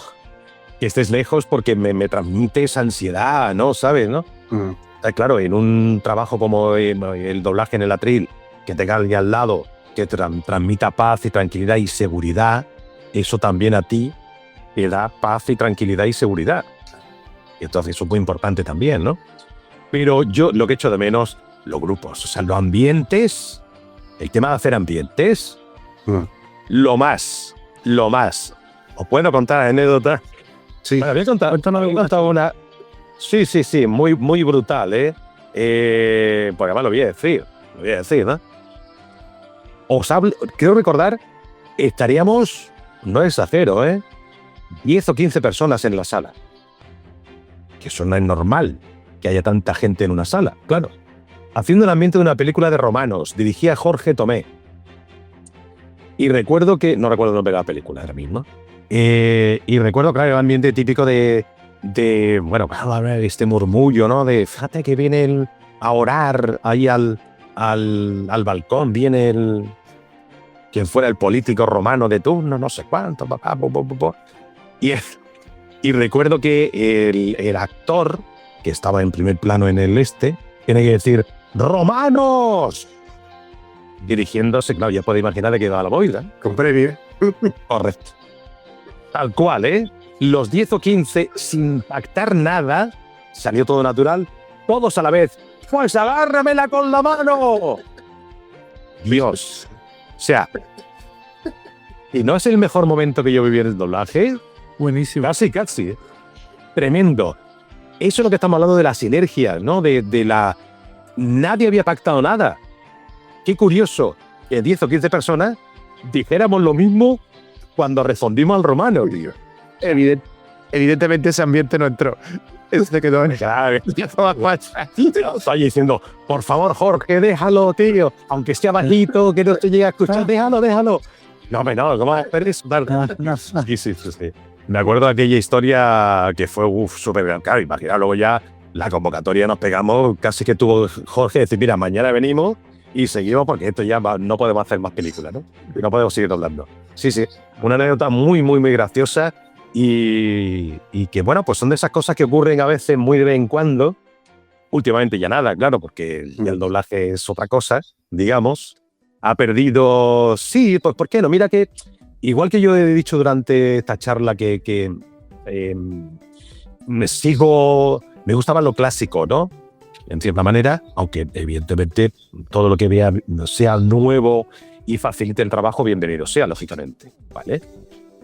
que estés lejos porque me transmite esa ansiedad, ¿no? ¿Sabes, no? Claro, en un trabajo como el doblaje en el atril, que tenga alguien al lado que transmita paz y tranquilidad y seguridad, eso también a ti te da paz y tranquilidad y seguridad. Y entonces eso es muy importante también, ¿no? Pero yo lo que echo de menos, los grupos, o sea, los ambientes, el tema de hacer ambientes, lo más. Os puedo contar anécdotas. Sí. Bueno, voy a contar una. Sí, muy brutal, ¿eh? Porque además lo voy a decir, ¿no? Quiero recordar, estaríamos, no exagero, 10 o 15 personas en la sala. Que eso no es normal, que haya tanta gente en una sala, claro. Haciendo el ambiente de una película de romanos, dirigía Jorge Tomé. Y recuerdo que, no recuerdo el nombre de la película ahora mismo, y recuerdo, claro, el ambiente típico de bueno, este murmullo, ¿no? De, fíjate que viene a orar ahí al balcón, viene quien fuera el político romano de turno, no sé cuánto, y recuerdo que el actor, que estaba en primer plano en el tiene que decir, ¡romanos! Dirigiéndose, claro, ya podéis imaginar de qué va la movida. Con previo. Correcto. Tal cual, Los 10 o 15, sin pactar nada, salió todo natural, todos a la vez. ¡Pues agárramela con la mano! Dios. O sea, ¿y no es el mejor momento que yo viví en el doblaje? Buenísimo. Casi. Tremendo. Eso es lo que estamos hablando de la sinergia, ¿no? Nadie había pactado nada. Qué curioso que 10 o 15 personas dijéramos lo mismo cuando respondimos al romano, tío. Evidentemente ese ambiente no entró. Se quedó en Estoy diciendo, por favor, Jorge, déjalo, tío. Aunque sea bajito, que no te llegue a escuchar, déjalo. No, ¿cómo vas a hacer eso? Sí. Me acuerdo de aquella historia que fue súper claro. Imagina, luego ya la convocatoria nos pegamos, casi que tuvo Jorge decir, mira, mañana venimos y seguimos porque esto ya no podemos hacer más películas, ¿no? No podemos seguir doblando. Sí, una anécdota muy, muy, muy graciosa y que, bueno, pues son de esas cosas que ocurren a veces muy de vez en cuando. Últimamente ya nada, claro, porque ya el doblaje es otra cosa, digamos. Ha perdido... Sí, pues ¿por qué no? Mira que, igual que yo he dicho durante esta charla que me gustaba lo clásico, ¿no? En cierta manera, aunque evidentemente todo lo que vea sea nuevo y facilite el trabajo, bienvenido sea, lógicamente, ¿vale?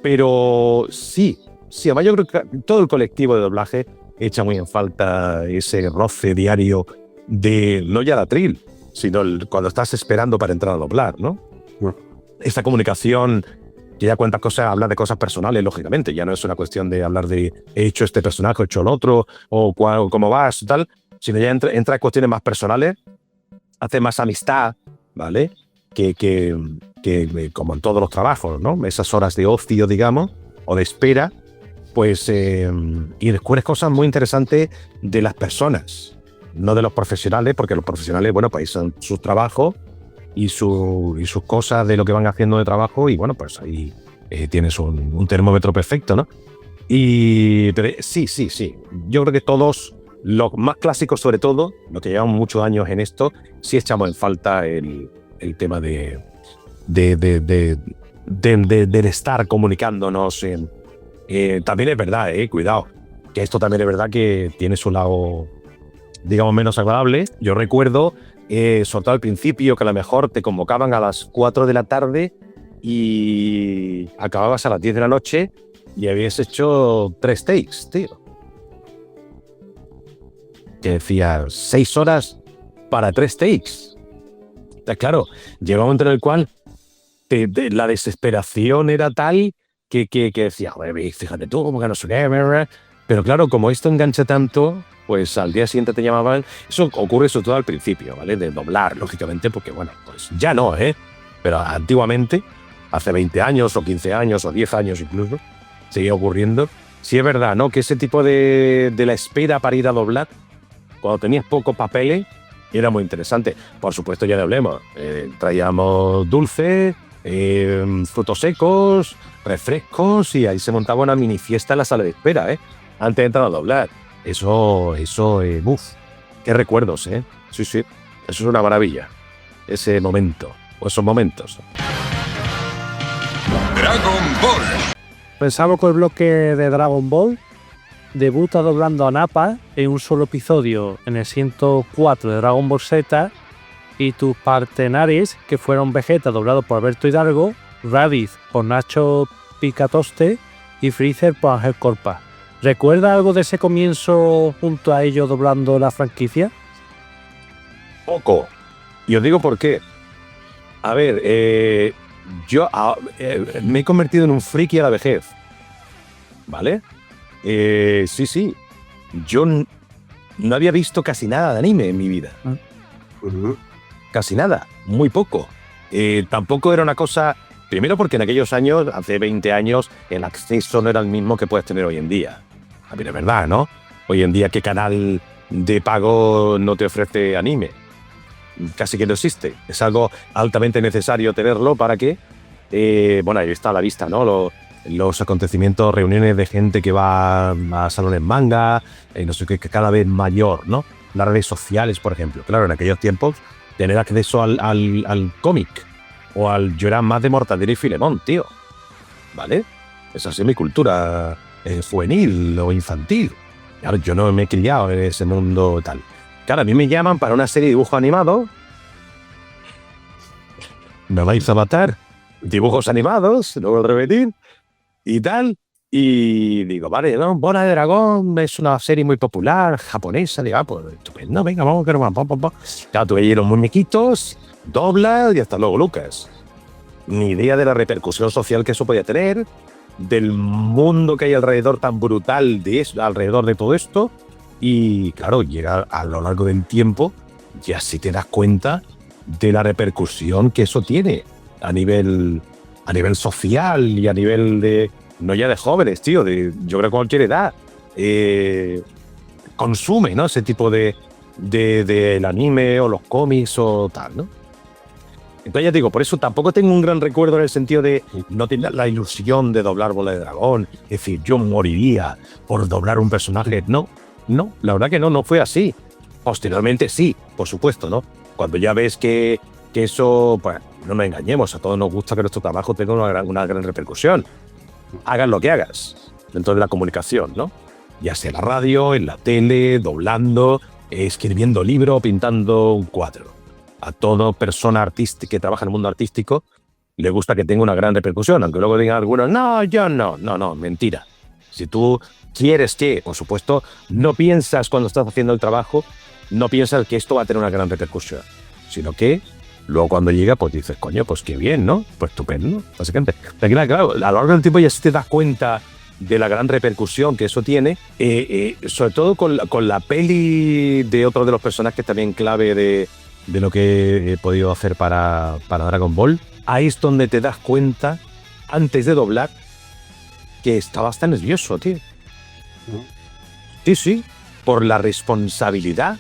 Pero sí, además yo creo que todo el colectivo de doblaje echa muy en falta ese roce diario no ya de atril, sino cuando estás esperando para entrar a doblar, ¿no? Esta comunicación que ya cuenta cosas, habla de cosas personales, lógicamente, ya no es una cuestión de hablar de he hecho este personaje, he hecho el otro, o cómo vas, y tal, sino ya entra en cuestiones más personales, hace más amistad, ¿vale? Que como en todos los trabajos, ¿no? Esas horas de ocio, digamos, o de espera, pues, y descubres cosas muy interesantes de las personas, no de los profesionales, porque los profesionales, bueno, pues son sus trabajos y sus cosas de lo que van haciendo de trabajo, y bueno, pues ahí tienes un termómetro perfecto, ¿no? Pero sí. Yo creo que todos, los más clásicos sobre todo, los que llevamos muchos años en esto, sí echamos en falta el tema de estar comunicándonos. También es verdad, cuidado, que esto también es verdad que tiene su lado digamos, menos agradable. Yo recuerdo, sobre todo al principio, que a lo mejor te convocaban a las 4 de la tarde y acababas a las 10 de la noche y habías hecho 3 takes, tío. Que decía 6 horas para 3 takes. Claro, llegó un momento en el cual la desesperación era tal que decía, joder, fíjate tú, como que no sé qué. Pero claro, como esto engancha tanto, pues al día siguiente te llamaban. Eso ocurre sobre todo al principio, ¿vale? De doblar, lógicamente, porque bueno, pues ya no, ¿eh? Pero antiguamente, hace 20 años o 15 años o 10 años incluso, seguía ocurriendo. Sí es verdad, ¿no? Que ese tipo de la espera para ir a doblar, cuando tenías pocos papeles, era muy interesante. Por supuesto, ya no hablemos. Traíamos dulce, frutos secos, refrescos, y ahí se montaba una mini fiesta en la sala de espera, antes de entrar a doblar. Eso, qué recuerdos, Sí, eso es una maravilla. Ese momento, o esos momentos. Dragon Ball. Pensamos que el bloque de Dragon Ball debuta doblando a Nappa en un solo episodio en el 104 de Dragon Ball Z, y tus partenares, que fueron Vegeta doblado por Alberto Hidalgo, Raditz por Nacho Picatoste y Freezer por Ángel Corpa. ¿Recuerda algo de ese comienzo junto a ellos doblando la franquicia? Poco. Y os digo por qué. A ver, yo me he convertido en un friki a la vejez. ¿Vale? Sí. Yo no había visto casi nada de anime en mi vida. Casi nada, muy poco. Tampoco era una cosa... Primero porque en aquellos años, hace 20 años, el acceso no era el mismo que puedes tener hoy en día. A ver, es verdad, ¿no? Hoy en día, ¿qué canal de pago no te ofrece anime? Casi que no existe. Es algo altamente necesario tenerlo para que... bueno, ahí está a la vista, ¿no? Los acontecimientos, reuniones de gente que va a salones manga, no sé qué, cada vez mayor, ¿no? Las redes sociales, por ejemplo. Claro, en aquellos tiempos, tener acceso al cómic o al... Yo era más de Mortadelo y Filemón, tío. ¿Vale? Esa es mi cultura juvenil o infantil. Claro, yo no me he criado en ese mundo tal. Claro, a mí me llaman para una serie de dibujos animados. Me vais a matar. Dibujos animados, luego el repetir y tal. Y digo, vale, ¿no? Bola de Dragón es una serie muy popular, japonesa. Digo, pues estupendo, venga, vamos, que no vamos. Claro, tú veías los muñequitos, dobla y hasta luego, Lucas. Ni idea de la repercusión social que eso podía tener, del mundo que hay alrededor tan brutal de eso, alrededor de todo esto. Y claro, llega a lo largo del tiempo, ya sí te das cuenta de la repercusión que eso tiene a nivel social y a nivel de... No ya de jóvenes, tío, yo creo que cualquier edad consume, ¿no? Ese tipo del anime o los cómics o tal, ¿no? Entonces ya digo, por eso tampoco tengo un gran recuerdo en el sentido de no tener la ilusión de doblar Bola de Dragón. Es decir, yo moriría por doblar un personaje. No, la verdad que no fue así. Posteriormente sí, por supuesto, ¿no? Cuando ya ves que eso, pues no nos engañemos, a todos nos gusta que nuestro trabajo tenga una gran repercusión. Hagas lo que hagas dentro de la comunicación, ¿no? Ya sea en la radio, en la tele, doblando, escribiendo libros, pintando un cuadro. A toda persona artística que trabaja en el mundo artístico le gusta que tenga una gran repercusión, aunque luego digan algunos, no, yo no, mentira. Si tú quieres que, por supuesto, no piensas cuando estás haciendo el trabajo, no piensas que esto va a tener una gran repercusión, sino que luego cuando llega, pues dices, coño, pues qué bien, ¿no? Pues estupendo, básicamente. Pero claro, a lo largo del tiempo ya se te das cuenta de la gran repercusión que eso tiene, sobre todo con la peli de otro de los personajes también clave de lo que he podido hacer para Dragon Ball. Ahí es donde te das cuenta, antes de doblar, que estabas tan nervioso, tío. Sí, por la responsabilidad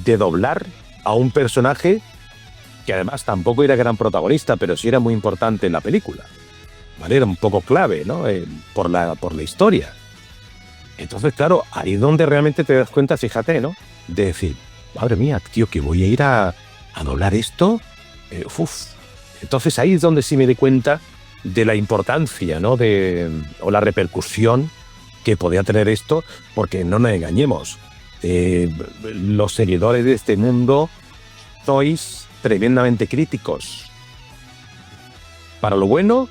de doblar a un personaje que además tampoco era gran protagonista, pero sí era muy importante en la película. ¿Vale? Era un poco clave, ¿no? Por la historia. Entonces, claro, ahí es donde realmente te das cuenta, fíjate, ¿no? De decir, madre mía, tío, que voy a ir a doblar esto. Entonces ahí es donde sí me di cuenta de la importancia, ¿no? O la repercusión que podía tener esto, porque no nos engañemos. los seguidores de este mundo sois tremendamente críticos. Para lo bueno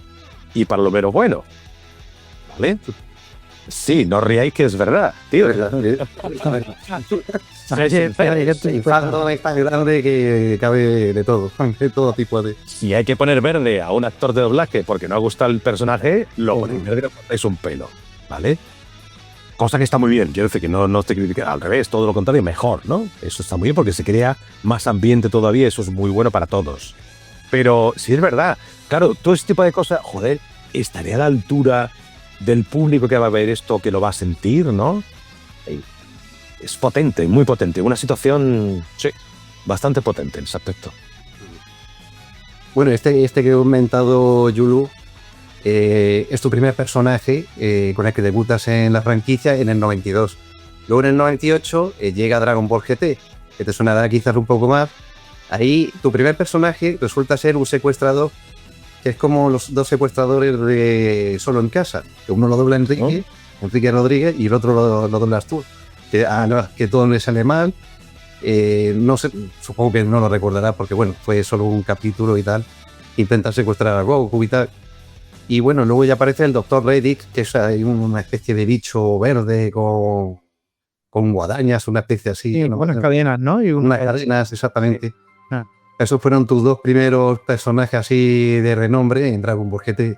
y para lo menos bueno. ¿Vale? Sí, no ríais que es verdad, tío. Es tan grande que cabe de todo tipo de... Si hay que poner verde a un actor de doblaje porque no ha gustado el personaje, lo ponéis verde y le ponéis un pelo, ¿vale? Cosa que está muy bien, quiero decir que no te critica, al revés, todo lo contrario, mejor, ¿no? Eso está muy bien porque se crea más ambiente todavía, eso es muy bueno para todos. Pero si es verdad, claro, todo este tipo de cosas, joder, estaré a la altura del público que va a ver esto, que lo va a sentir, ¿no? Es potente, muy potente, una situación, sí, bastante potente en ese aspecto. Bueno, este que he comentado, Yulu, es tu primer personaje con el que debutas en la franquicia en el 92. Luego en el 98 llega Dragon Ball GT, que te sonará quizás un poco más. Ahí tu primer personaje resulta ser un secuestrador, que es como los dos secuestradores de Solo en Casa, que uno lo dobla Enrique Rodríguez, y el otro lo doblas tú. Que todo le sale mal. No sé, supongo que no lo recordarás porque bueno, fue solo un capítulo y tal. Intentan secuestrar a Goku y tal. Y bueno, luego ya aparece el Dr. Reddick, que es una especie de bicho verde con guadañas, una especie así. Sí, unas cadenas, ¿no? Y unas cadenas, exactamente. Esos fueron tus dos primeros personajes así de renombre en Dragon Ball GT.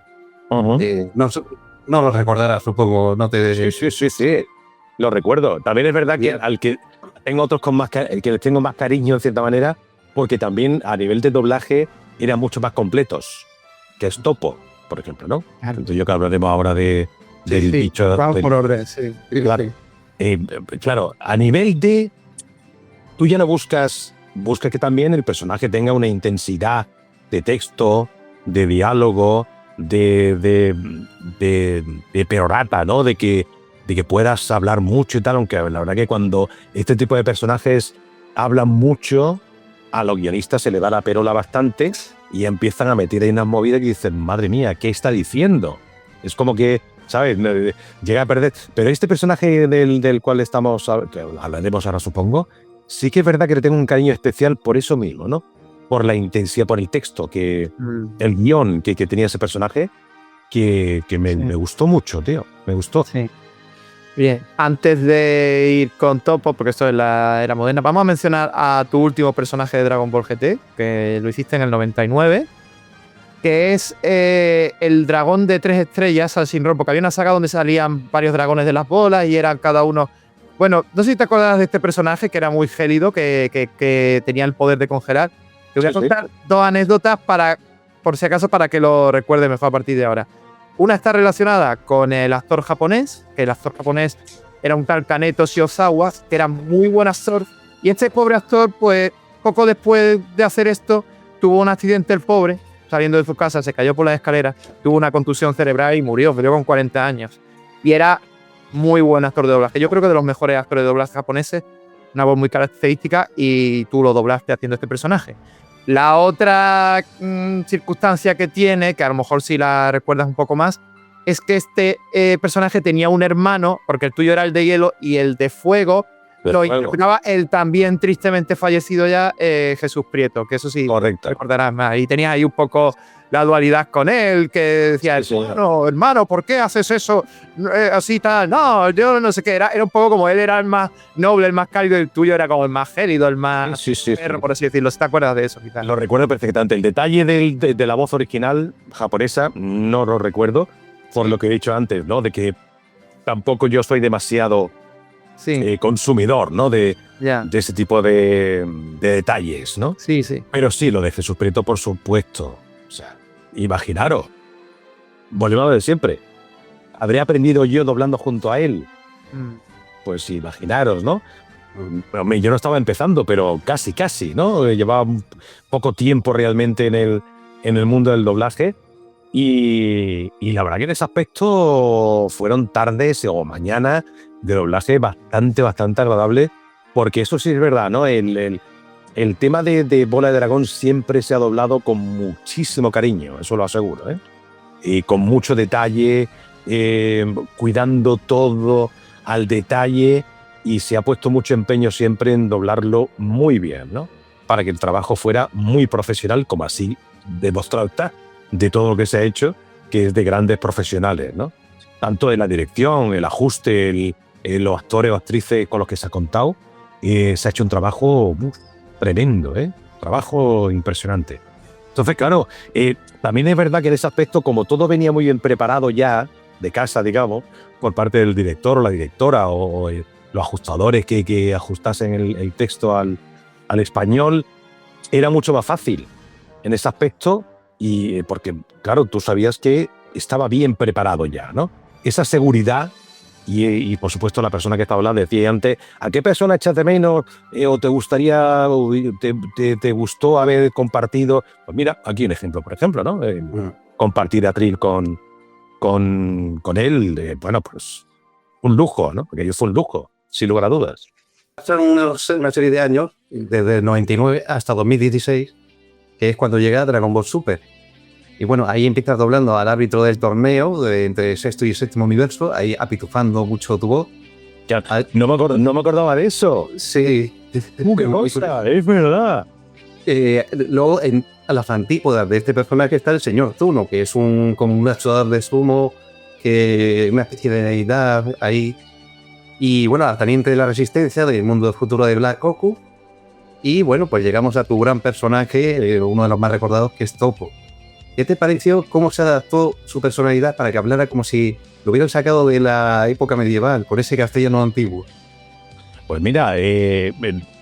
No los recordarás, supongo. No te... Sí. Lo recuerdo. También es verdad que al que tengo otros con más el que les tengo más cariño en cierta manera, porque también a nivel de doblaje eran mucho más completos, que es Topo, por ejemplo, ¿no? Claro. Entonces yo que hablaremos ahora del bicho. Vamos por orden, sí. Claro. Claro, a nivel de... Tú ya no buscas que también el personaje tenga una intensidad de texto, de diálogo, de perorata, ¿no? De que puedas hablar mucho y tal, aunque la verdad que cuando este tipo de personajes hablan mucho, a los guionistas se le da la perola bastante y empiezan a meter ahí unas movidas y dicen, madre mía, ¿qué está diciendo? Es como que, ¿sabes? Llega a perder. Pero este personaje del cual estamos, que hablaremos ahora supongo, sí que es verdad que le tengo un cariño especial por eso mismo, ¿no? Por la intensidad, por el texto, el guión que tenía ese personaje, que me gustó mucho, tío. Me gustó. Sí. Bien, antes de ir con Topo, porque esto es la era moderna, vamos a mencionar a tu último personaje de Dragon Ball GT, que lo hiciste en el 99, que es el dragón de 3 estrellas al Shinron, porque había una saga donde salían varios dragones de las bolas y eran cada uno... Bueno, no sé si te acuerdas de este personaje que era muy gélido, que tenía el poder de congelar. Te voy a contar dos anécdotas por si acaso, para que lo recuerde mejor a partir de ahora. Una está relacionada con el actor japonés, que el actor japonés era un tal Kaneto Shiozawa, que era muy buen actor, y este pobre actor, pues, poco después de hacer esto, tuvo un accidente el pobre, saliendo de su casa, se cayó por las escaleras, tuvo una contusión cerebral y murió con 40 años. Y era muy buen actor de doblaje. Yo creo que de los mejores actores de doblaje japoneses, una voz muy característica, y tú lo doblaste haciendo este personaje. La otra circunstancia que tiene, que a lo mejor si la recuerdas un poco más, es que este personaje tenía un hermano, porque el tuyo era el de hielo y el de fuego lo interpretaba el también tristemente fallecido ya Jesús Prieto, que eso sí, correcto, recordarás más. Y tenía ahí un poco la dualidad con él, que decía, hermano, ¿por qué haces eso así tal? No, yo no sé qué, era un poco como él era el más noble, el más cálido, y el tuyo era como el más gélido, el más perro, por así decirlo. ¿Te acuerdas de eso? Quizás? Lo recuerdo perfectamente. El detalle de la voz original japonesa no lo recuerdo, por lo que he dicho antes, ¿no? De que tampoco yo soy demasiado consumidor, ¿no? De ese tipo de detalles, ¿no? Sí, sí. Pero sí, lo de Jesús Prieto, por supuesto. O sea, imaginaros, volvemos a lo de siempre. ¿Habré aprendido yo doblando junto a él? Pues imaginaros, ¿no? Yo no estaba empezando, pero casi, ¿no? Llevaba poco tiempo realmente en el mundo del doblaje. Y la verdad que en ese aspecto fueron tardes o mañanas de doblaje bastante agradable, porque eso sí es verdad, ¿no? El tema de Bola de Dragón siempre se ha doblado con muchísimo cariño, eso lo aseguro, ¿eh? Y con mucho detalle, cuidando todo al detalle, y se ha puesto mucho empeño siempre en doblarlo muy bien, ¿no? Para que el trabajo fuera muy profesional, como así demostrado está de todo lo que se ha hecho, que es de grandes profesionales, ¿no? Tanto de la dirección, el ajuste, los actores o actrices con los que se ha contado, se ha hecho un trabajo tremendo, trabajo impresionante. Entonces, claro, también es verdad que en ese aspecto, como todo venía muy bien preparado ya, de casa, digamos, por parte del director o la directora o los ajustadores que ajustasen el texto al español, era mucho más fácil en ese aspecto, y porque, claro, tú sabías que estaba bien preparado ya, ¿no? Esa seguridad, y por supuesto la persona que estaba hablando decía antes, ¿a qué persona echas de menos o te gustaría, o te gustó haber compartido? Pues mira, aquí un ejemplo, por ejemplo, ¿no? Compartir atril con él, bueno, pues un lujo, ¿no? Porque fue un lujo, sin lugar a dudas. Pasaron una serie de años, desde el 99 hasta 2016, que es cuando llega Dragon Ball Super. Y bueno, ahí empiezas doblando al árbitro del torneo entre sexto y séptimo universo, ahí apitufando mucho tu voz. Ya, no me acordaba de eso. Sí. ¡Qué cosa! Es verdad. Luego, a las antípodas de este personaje está el señor Zuno, que es como un luchador de sumo, una especie de deidad ahí. Y bueno, al teniente de la resistencia del mundo del futuro de Black Goku. Y bueno, pues llegamos a tu gran personaje, uno de los más recordados, que es Toppo. ¿Qué te pareció cómo se adaptó su personalidad para que hablara como si lo hubieran sacado de la época medieval, con ese castellano antiguo? Pues mira,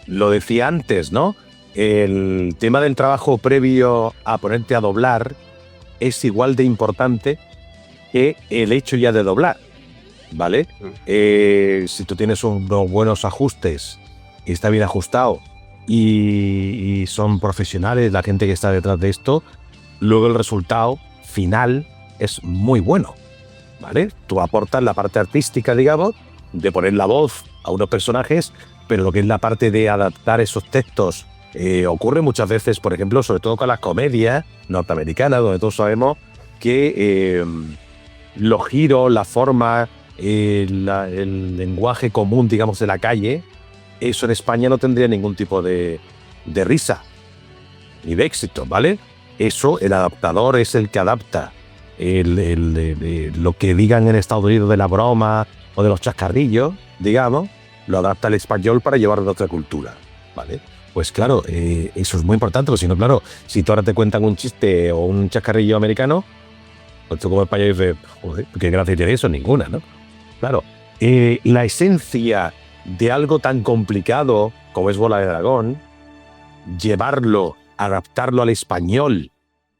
lo decía antes, ¿no? El tema del trabajo previo a ponerte a doblar es igual de importante que el hecho ya de doblar, ¿vale? Si tú tienes unos buenos ajustes y está bien ajustado y son profesionales la gente que está detrás de esto, luego el resultado final es muy bueno, ¿vale? Tú aportas la parte artística, digamos, de poner la voz a unos personajes, pero lo que es la parte de adaptar esos textos ocurre muchas veces, por ejemplo, sobre todo con las comedias norteamericanas, donde todos sabemos que los giros, la forma, el lenguaje común, digamos, de la calle, eso en España no tendría ningún tipo de risa ni de éxito, ¿vale? Eso, el adaptador es el que adapta lo que digan en Estados Unidos de la broma o de los chascarrillos, digamos, lo adapta al español para llevarlo a otra cultura, ¿vale? Pues claro, eso es muy importante, porque si no, claro, si tú ahora te cuentan un chiste o un chascarrillo americano, pues tú como español dices, joder, ¿qué gracia tiene eso? Ninguna, ¿no? Claro, la esencia de algo tan complicado como es Bola de Dragón, llevarlo, adaptarlo al español,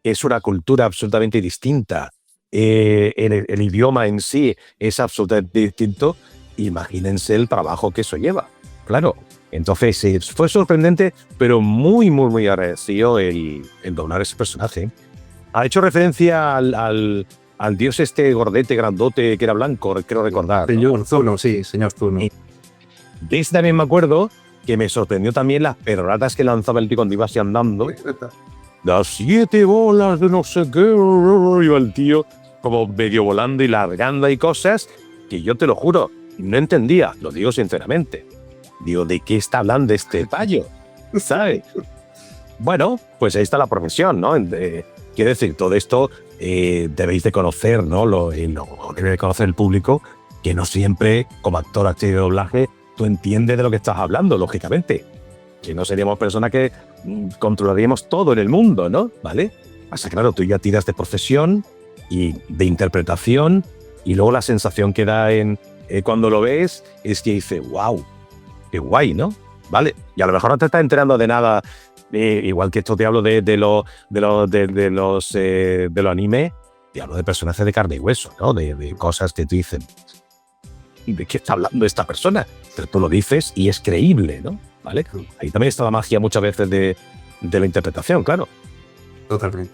es una cultura absolutamente distinta, el idioma en sí es absolutamente distinto, imagínense el trabajo que eso lleva, claro. Entonces fue sorprendente, pero muy, muy, muy agradecido el doblar ese personaje. Ha hecho referencia al dios este gordete, grandote, que era blanco, creo recordar, ¿no? Señor Zuno, sí, señor Zuno. De ese también me acuerdo que me sorprendió también las peroratas que lanzaba el tío cuando iba así andando. Las 7 bolas de no sé qué, iba el tío como medio volando y largando y cosas que yo te lo juro, no entendía, lo digo sinceramente. Digo, ¿de qué está hablando este payo? ¿Sabes? Bueno, pues ahí está la profesión, ¿no? Quiero decir, todo esto debéis de conocer, ¿no? Lo debe de conocer el público, que no siempre, como actor, actriz de doblaje, tú entiendes de lo que estás hablando, lógicamente. Que no seríamos personas que controlaríamos todo en el mundo, ¿no? ¿Vale? Pasa, claro, tú ya tiras de profesión y de interpretación, y luego la sensación que da cuando lo ves es que dices, wow, qué guay, ¿no? ¿Vale? Y a lo mejor no te estás enterando de nada, igual que esto te hablo de los animes, te hablo de personajes de carne y hueso, ¿no? De cosas que tú dices, ¿de qué está hablando esta persona? Pero tú lo dices y es creíble, ¿no? ¿Vale? Ahí también está la magia muchas veces de la interpretación, claro. Totalmente.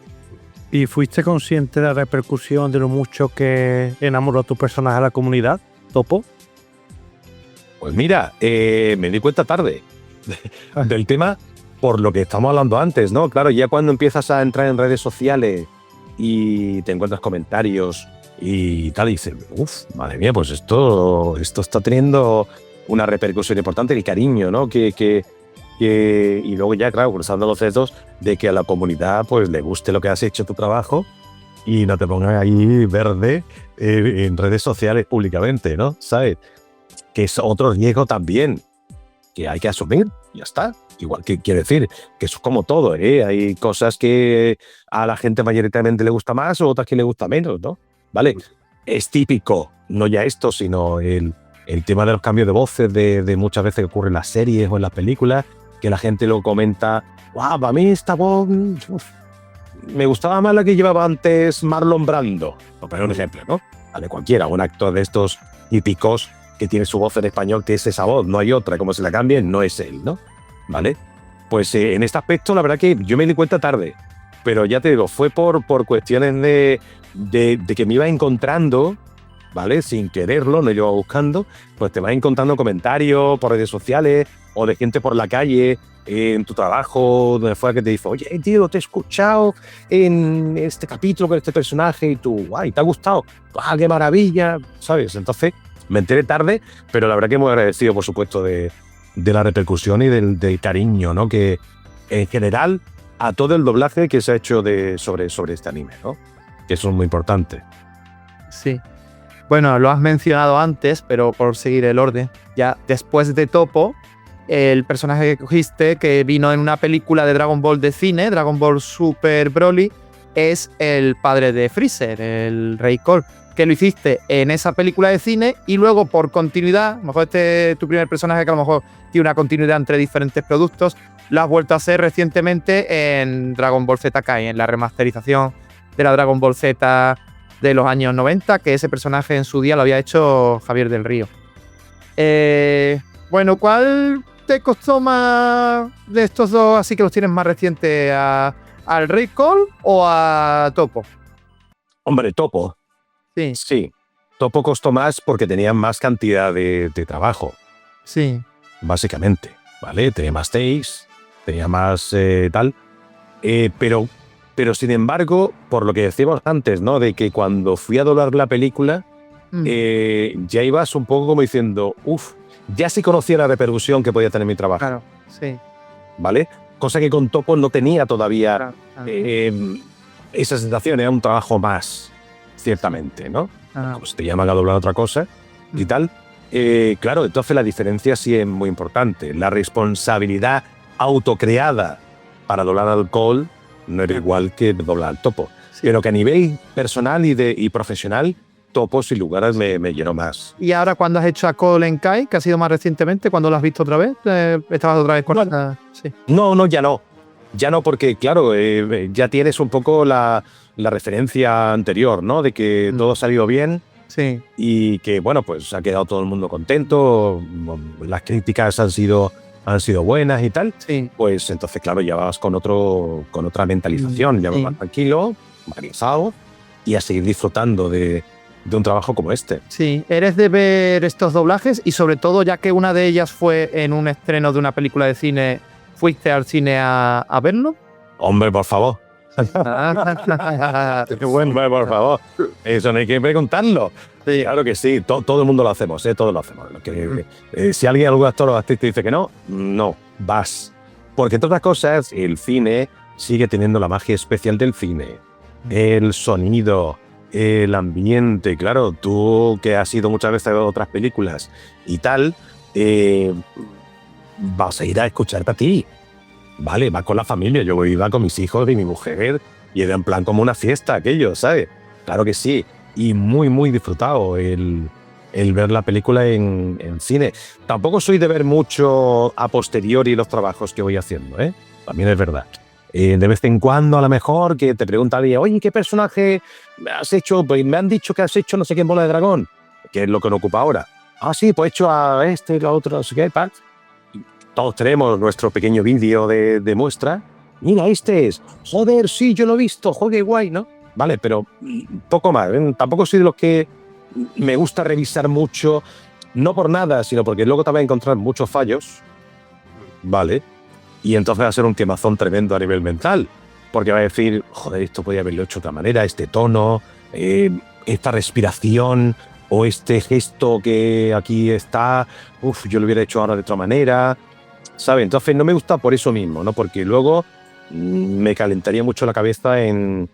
¿Y fuiste consciente de la repercusión de lo mucho que enamoró a tu personaje a la comunidad, Toppo? Pues mira, me di cuenta tarde del tema por lo que estamos hablando antes, ¿no? Claro, ya cuando empiezas a entrar en redes sociales y te encuentras comentarios y tal, y dices, uff, madre mía, pues esto está teniendo una repercusión importante, el cariño, ¿no? Y luego ya, claro, cruzando los dedos de que a la comunidad pues le guste lo que has hecho, tu trabajo, y no te pongan ahí verde en redes sociales públicamente, ¿no? ¿Sabes? Que es otro riesgo también que hay que asumir, ya está. Igual que quiere decir que eso es como todo, ¿eh? Hay cosas que a la gente mayoritariamente le gusta más o otras que le gusta menos, ¿no? Vale, es típico, no ya esto, sino el tema de los cambios de voces de muchas veces que ocurre en las series o en las películas, que la gente lo comenta, ¡guau! Para mí esta voz me gustaba más la que llevaba antes Marlon Brando, por poner un ejemplo, ¿no? Vale, cualquiera, un actor de estos típicos que tiene su voz en español, que es esa voz, no hay otra, como se la cambie, no es él, ¿no? ¿Vale? Pues en este aspecto, la verdad que yo me di cuenta tarde, pero ya te digo, fue por cuestiones de que me iba encontrando, ¿vale? Sin quererlo, no iba buscando, pues te vas encontrando comentarios por redes sociales o de gente por la calle, en tu trabajo, donde fuera, que te dice, oye, tío, te he escuchado en este capítulo con este personaje y tú, guay, ¿te ha gustado? ¡Ah, qué maravilla! ¿Sabes? Entonces, me enteré tarde, pero la verdad que muy agradecido, por supuesto, de la repercusión y del cariño, ¿no? Que en general a todo el doblaje que se ha hecho sobre este anime, ¿no? Que eso es muy importante. Sí. Bueno, lo has mencionado antes, pero por seguir el orden, ya después de Toppo, el personaje que cogiste, que vino en una película de Dragon Ball de cine, Dragon Ball Super Broly, es el padre de Freezer, el Rey Cole, que lo hiciste en esa película de cine y luego por continuidad, a lo mejor este es tu primer personaje que a lo mejor tiene una continuidad entre diferentes productos, lo has vuelto a hacer recientemente en Dragon Ball Z Kai, en la remasterización de la Dragon Ball Z de los años 90, que ese personaje en su día lo había hecho Javier del Río. Bueno, ¿cuál te costó más de estos dos, así que los tienes más recientes, al Rey Cole o a Toppo? Hombre, Toppo. Sí. Toppo costó más porque tenía más cantidad de trabajo. Sí. Básicamente, ¿vale? Tenía más takes, tenía más tal. Pero sin embargo, por lo que decíamos antes, ¿no? De que cuando fui a doblar la película, ya ibas un poco como diciendo, ya sí conocía la repercusión que podía tener mi trabajo. Claro, sí. ¿Vale? Cosa que con Toppo no tenía todavía esa sensación, era un trabajo más, ciertamente, ¿no? Como si te llaman a doblar otra cosa y tal. Claro, entonces la diferencia sí es muy importante. La responsabilidad autocreada para doblar al Cole no era igual que doblar al Toppo. Sí. Pero que a nivel personal y profesional, Toppo sin lugar a me llenó más. ¿Y ahora cuando has hecho a Cole en Kai, que ha sido más recientemente, cuando lo has visto otra vez? ¿Estabas otra vez con esa? Sí. No, ya no. Ya no, porque claro, ya tienes un poco la referencia anterior, ¿no? De que todo ha salido bien. Sí. Y que, bueno, pues ha quedado todo el mundo contento, las críticas han sido buenas y tal. Sí. Pues entonces, claro, ya vas con otra mentalización, ya vas más tranquilo, más organizado y a seguir disfrutando de un trabajo como este. Sí, eres de ver estos doblajes y sobre todo, ya que una de ellas fue en un estreno de una película de cine, ¿fuiste al cine a verlo? Hombre, por favor. Qué bueno, por favor. Eso no hay que preguntarlo. Sí, claro que sí, todo el mundo lo hacemos, todos lo hacemos. Si algún actor o actriz te dice que no, vas. Porque entre otras cosas, el cine sigue teniendo la magia especial del cine. El sonido, el ambiente, claro, tú que has ido muchas veces a ver otras películas y tal, vas a ir a escucharte a ti. Vale, vas con la familia, yo iba con mis hijos y mi mujer y era en plan como una fiesta aquello, ¿sabes? Claro que sí, y muy, muy disfrutado el ver la película en cine. Tampoco soy de ver mucho a posteriori los trabajos que voy haciendo, ¿eh? También es verdad. De vez en cuando, a lo mejor, que te pregunta alguien, oye, ¿qué personaje has hecho? Pues me han dicho que has hecho no sé qué en Bola de Dragón, que es lo que nos ocupa ahora. Ah, sí, pues he hecho a este, a otro, no sé qué, tal. Todos tenemos nuestro pequeño vídeo de muestra. Mira, este es. Joder, sí, yo lo he visto. Joder, guay, ¿no? Vale, pero poco más. Tampoco soy de los que me gusta revisar mucho, no por nada, sino porque luego te vas a encontrar muchos fallos. Vale. Y entonces va a ser un quemazón tremendo a nivel mental. Porque va a decir, joder, esto podía haberlo hecho de otra manera, este tono, esta respiración, o este gesto que aquí está, yo lo hubiera hecho ahora de otra manera, ¿sabes? Entonces no me gusta por eso mismo, ¿no? Porque luego me calentaría mucho la cabeza en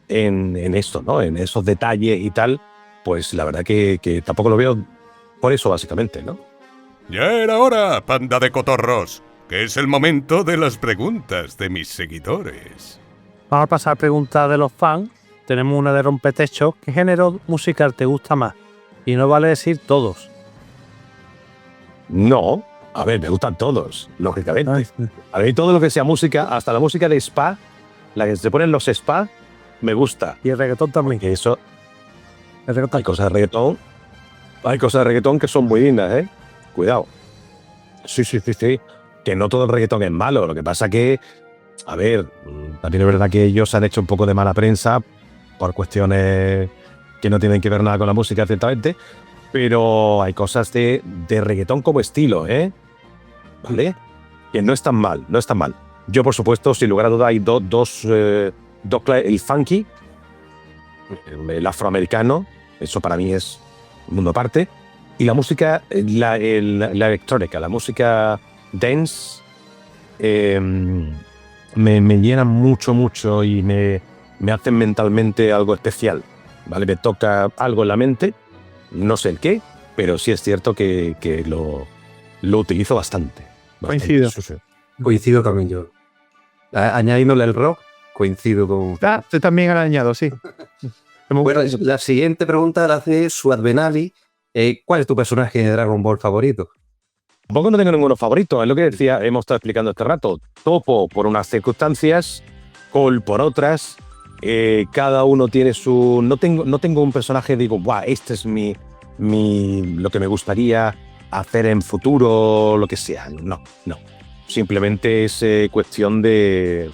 esto, ¿no? En esos detalles y tal, pues la verdad que tampoco lo veo por eso, básicamente, ¿no? Ya era hora, panda de cotorros, que es el momento de las preguntas de mis seguidores. Vamos a pasar a preguntas de los fans. Tenemos una de Rompetecho. ¿Qué género musical te gusta más? Y no vale decir todos. No, a ver, me gustan todos, lógicamente. A mí todo lo que sea música, hasta la música de spa, la que se ponen los spa, me gusta. Y el reggaetón también. Que eso, el reggaetón. Hay cosas de reggaetón que son muy dignas, ¿eh? Cuidado. Sí. Que no todo el reggaetón es malo. Lo que pasa que, a ver, también es verdad que ellos han hecho un poco de mala prensa por cuestiones que no tienen que ver nada con la música, ciertamente, pero hay cosas de reggaetón como estilo, ¿eh? ¿Vale? Que no están mal. Yo, por supuesto, sin lugar a duda, hay dos, el funky, el afroamericano, eso para mí es un mundo aparte, y la música, la electrónica, la música dance, me llenan mucho y me hacen mentalmente algo especial, ¿vale? Me toca algo en la mente, no sé el qué, pero sí es cierto que lo utilizo bastante. Coincido. Sí. Coincido también yo. Añadiéndole el rock, coincido con... Tú también has añadido, sí. Bueno, la siguiente pregunta la hace Suad Benali. ¿Cuál es tu personaje de Dragon Ball favorito? Tampoco no tengo ninguno favorito, es lo que decía, hemos estado explicando este rato. Toppo por unas circunstancias, Cole por otras, cada uno tiene su... No tengo un personaje, digo, ¡buah! Este es lo que me gustaría hacer en futuro, lo que sea. No. Simplemente es cuestión de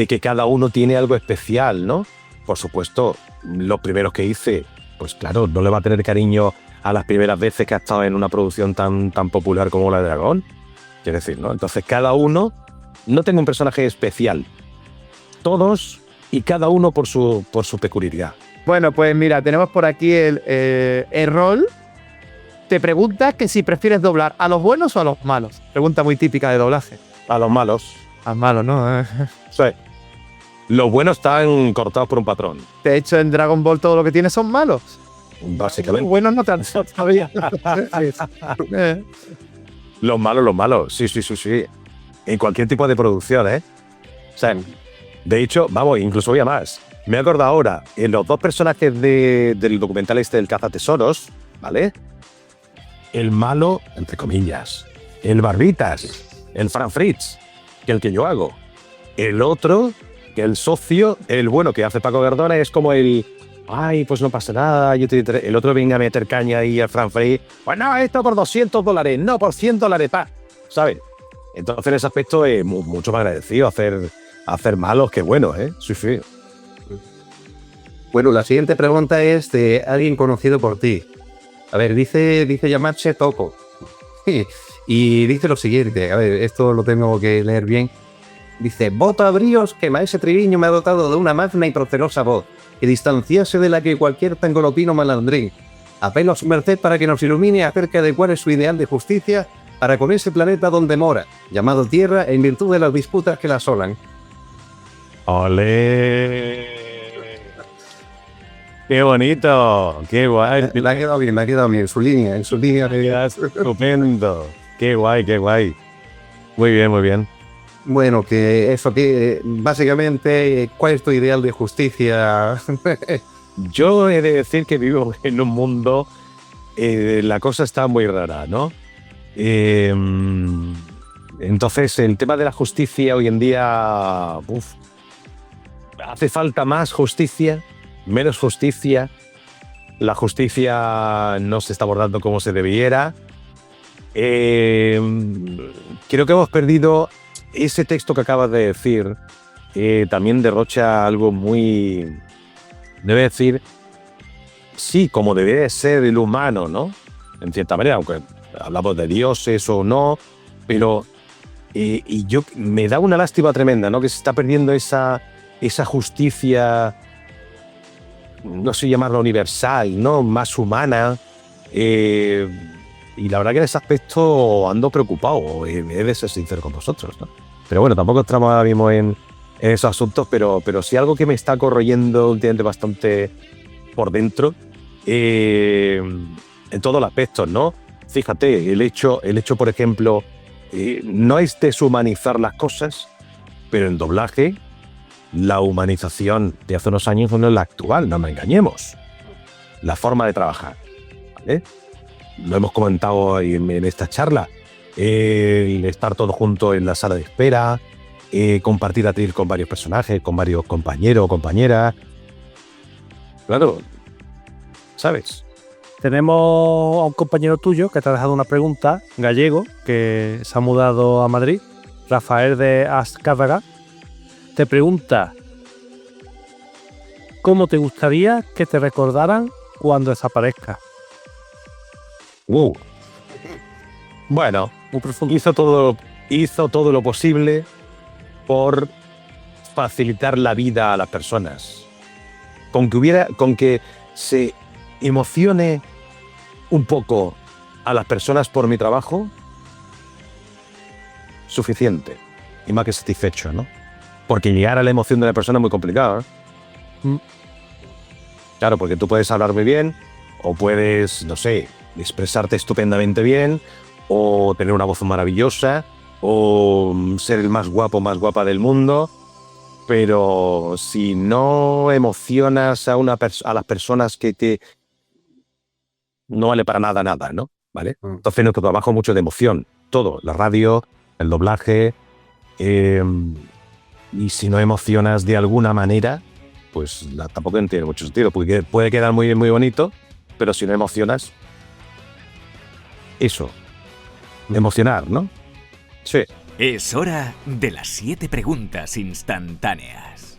que cada uno tiene algo especial, ¿no? Por supuesto, los primeros que hice, pues claro, no le va a tener cariño a las primeras veces que ha estado en una producción tan popular como la de Dragón. Quiero decir, ¿no? Entonces, cada uno, no tengo un personaje especial. Todos y cada uno por su peculiaridad. Bueno, pues mira, tenemos por aquí el rol. Te pregunta que si prefieres doblar a los buenos o a los malos. Pregunta muy típica de doblaje. A los malos. A los malos, ¿no? Sí. Los buenos están cortados por un patrón. De hecho, en Dragon Ball todo lo que tienes son malos. Básicamente. Los buenos no te han todavía. Los malos. Sí. En cualquier tipo de producción, ¿eh? O sea, de hecho, vamos, incluso voy a más. Me he acordado ahora, en los dos personajes del documental este del cazatesoros, ¿vale? El malo, entre comillas, el Barbitas, el Fran Fritz, que el que yo hago. El otro, que el socio, el bueno que hace Paco Gardona, es como el... Ay, pues no pasa nada, el otro venga a meter caña ahí al Fran Fritz. Pues no, esto por $200, no, por $100, pa. ¿Sabes? Entonces en ese aspecto es mucho más agradecido hacer malos que buenos, ¿eh? Sí. Bueno, la siguiente pregunta es de alguien conocido por ti. A ver, dice llamarse Toco. Y dice lo siguiente, a ver, esto lo tengo que leer bien. Dice, voto a bríos que Maese Triviño me ha dotado de una magna y procerosa voz, que distanciase de la que cualquier tangolopino malandrín. Apelo a su merced para que nos ilumine acerca de cuál es su ideal de justicia para con ese planeta donde mora, llamado Tierra, en virtud de las disputas que la asolan. ¡Olé! ¡Qué bonito! ¡Qué guay! Me ha quedado bien, en su línea. Estupendo. ¡Qué guay! Muy bien. Bueno, que eso, que básicamente, ¿cuál es tu ideal de justicia? Yo he de decir que vivo en un mundo, la cosa está muy rara, ¿no? Entonces, el tema de la justicia hoy en día, hace falta más justicia, menos justicia. La justicia no se está abordando como se debiera. Creo que hemos perdido ese texto que acabas de decir. También derrocha algo muy... Debe decir, sí, como debe ser el humano, ¿no? En cierta manera, aunque hablamos de dioses o no, pero y yo me da una lástima tremenda, ¿no? Que se está perdiendo esa justicia no sé llamarla universal, ¿no? Más humana. Y la verdad que en ese aspecto ando preocupado, he de ser sincero con vosotros, ¿no? Pero bueno, tampoco entramos ahora mismo en esos asuntos, pero sí algo que me está corroyendo últimamente bastante por dentro, en todos los aspectos, ¿no? Fíjate, el hecho, por ejemplo, no es deshumanizar las cosas, pero en doblaje, la humanización de hace unos años no es la actual, no nos engañemos. La forma de trabajar, ¿vale? Lo hemos comentado en esta charla. El estar todos juntos en la sala de espera, compartir atril con varios personajes, con varios compañeros o compañeras. Claro, ¿sabes? Tenemos a un compañero tuyo que te ha dejado una pregunta, gallego, que se ha mudado a Madrid, Rafael de Azcárraga. Te pregunta: ¿cómo te gustaría que te recordaran cuando desaparezcas? Bueno, hizo todo lo posible por facilitar la vida a las personas. Con que se emocione un poco a las personas por mi trabajo, suficiente. Y más que satisfecho, ¿no? Porque llegar a la emoción de la persona es muy complicado, ¿eh? Claro, porque tú puedes hablar muy bien, o puedes, no sé, expresarte estupendamente bien, o tener una voz maravillosa, o ser el más guapo, más guapa del mundo, pero si no emocionas a las personas que te... no vale para nada, ¿no? ¿Vale? Entonces nuestro trabajo es mucho de emoción, todo, la radio, el doblaje, y si no emocionas de alguna manera, pues tampoco tiene mucho sentido, porque puede quedar muy bien, muy bonito, pero si no emocionas, eso, emocionar, ¿no? Sí. Es hora de las 7 preguntas instantáneas.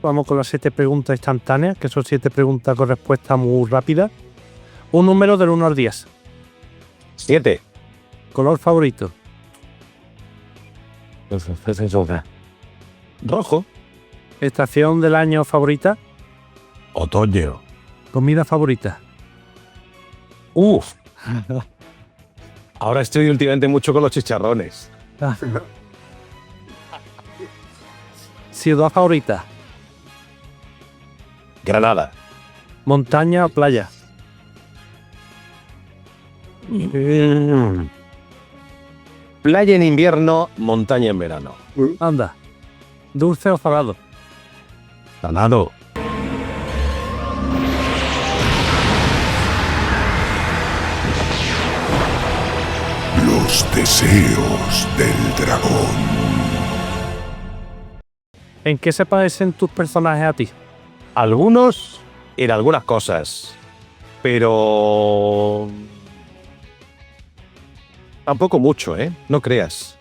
Vamos con las 7 preguntas instantáneas, que son 7 preguntas con respuesta muy rápida. Un número del 1 al 10. 7. Color favorito. Rojo. Estación del año favorita. Otoño. Comida favorita. Ahora estoy últimamente mucho con los chicharrones. Ciudad favorita. Granada. Montaña o playa. Playa en invierno, montaña en verano. Anda. Dulce o salado. Salado. Los deseos del dragón. ¿En qué se parecen tus personajes a ti? Algunos en algunas cosas, pero tampoco mucho, ¿eh? No creas.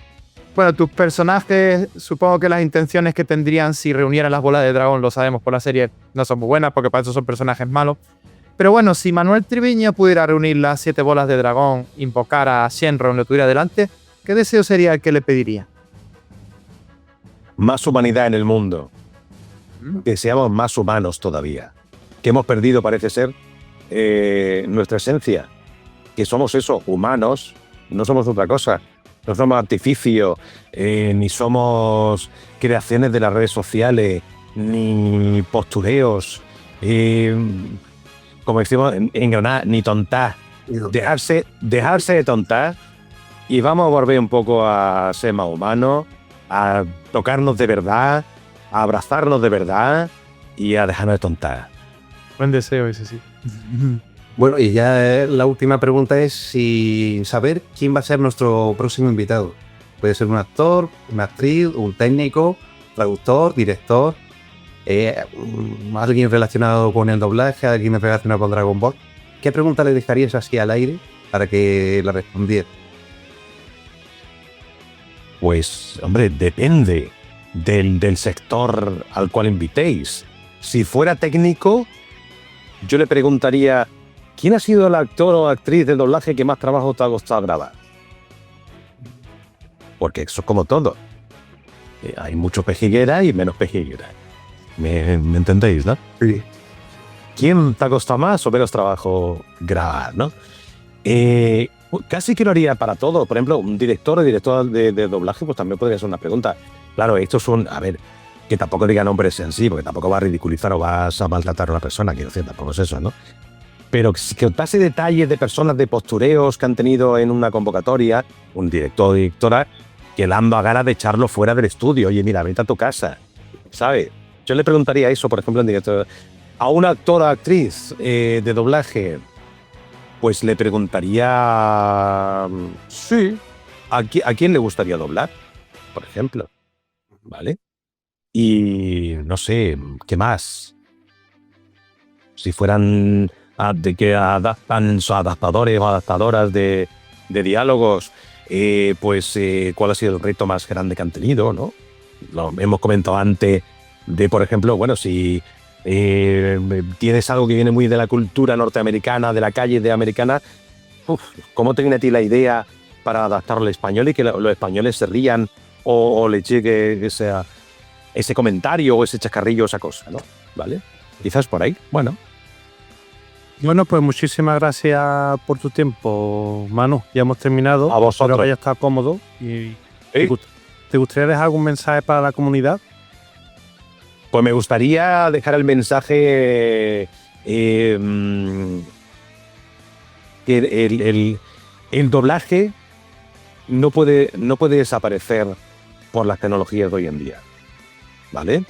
Bueno, tus personajes, supongo que las intenciones que tendrían si reunieran las bolas de dragón, lo sabemos por la serie, no son muy buenas porque para eso son personajes malos. Pero bueno, si Manuel Triviño pudiera reunir las 7 bolas de dragón, invocar a Shenron y lo tuviera delante, ¿qué deseo sería el que le pediría? Más humanidad en el mundo. Que seamos más humanos todavía. Que hemos perdido, parece ser, nuestra esencia. Que somos eso, humanos, no somos otra cosa. No somos artificio, ni somos creaciones de las redes sociales, ni postureos, como decimos en Granada, ni tontar. Dejarse de tontar y vamos a volver un poco a ser más humanos, a tocarnos de verdad, a abrazarnos de verdad y a dejarnos de tontar. Buen deseo ese, sí. Bueno, y ya la última pregunta es si saber quién va a ser nuestro próximo invitado. Puede ser un actor, una actriz, un técnico, traductor, director, alguien relacionado con el doblaje, alguien relacionado con Dragon Ball. ¿Qué pregunta le dejarías así al aire para que la respondiera? Pues, hombre, depende del sector al cual invitéis. Si fuera técnico, yo le preguntaría: ¿quién ha sido el actor o actriz de doblaje que más trabajo te ha costado grabar? Porque eso es como todo. Hay mucho pejiguera y menos pejiguera. ¿Me entendéis, no? Sí. ¿Quién te ha costado más o menos trabajo grabar, no? Casi que lo haría para todo. Por ejemplo, un director de doblaje, pues también podría ser una pregunta. Claro, estos son, a ver, que tampoco diga nombres en sí, porque tampoco va a ridiculizar o vas a maltratar a una persona, quiero decir, tampoco es eso, ¿no? Pero que os pase detalles de personas, de postureos que han tenido en una convocatoria, un director o directora, que le han dado ganas de echarlo fuera del estudio. Oye, mira, vete a tu casa, ¿sabes? Yo le preguntaría eso, por ejemplo, en director, a una actora o actriz de doblaje, pues le preguntaría, sí, ¿a quién le gustaría doblar? Por ejemplo, ¿vale? Y no sé, ¿qué más? Si fueran adaptadores o adaptadoras de diálogos, pues ¿cuál ha sido el reto más grande que han tenido, no? Lo hemos comentado antes de, por ejemplo, bueno, si tienes algo que viene muy de la cultura norteamericana, de la calle de americana, ¿cómo te viene a ti la idea para adaptarlo al español y que los españoles se rían o le llegue ese comentario o ese chascarrillo, esa cosa, ¿no? ¿Vale? Quizás por ahí, bueno. Bueno, pues muchísimas gracias por tu tiempo, Manu. Ya hemos terminado. A vosotros. Espero que haya estado cómodo. Y ¿te gustaría dejar algún mensaje para la comunidad? Pues me gustaría dejar el mensaje que el doblaje no puede desaparecer por las tecnologías de hoy en día, ¿vale?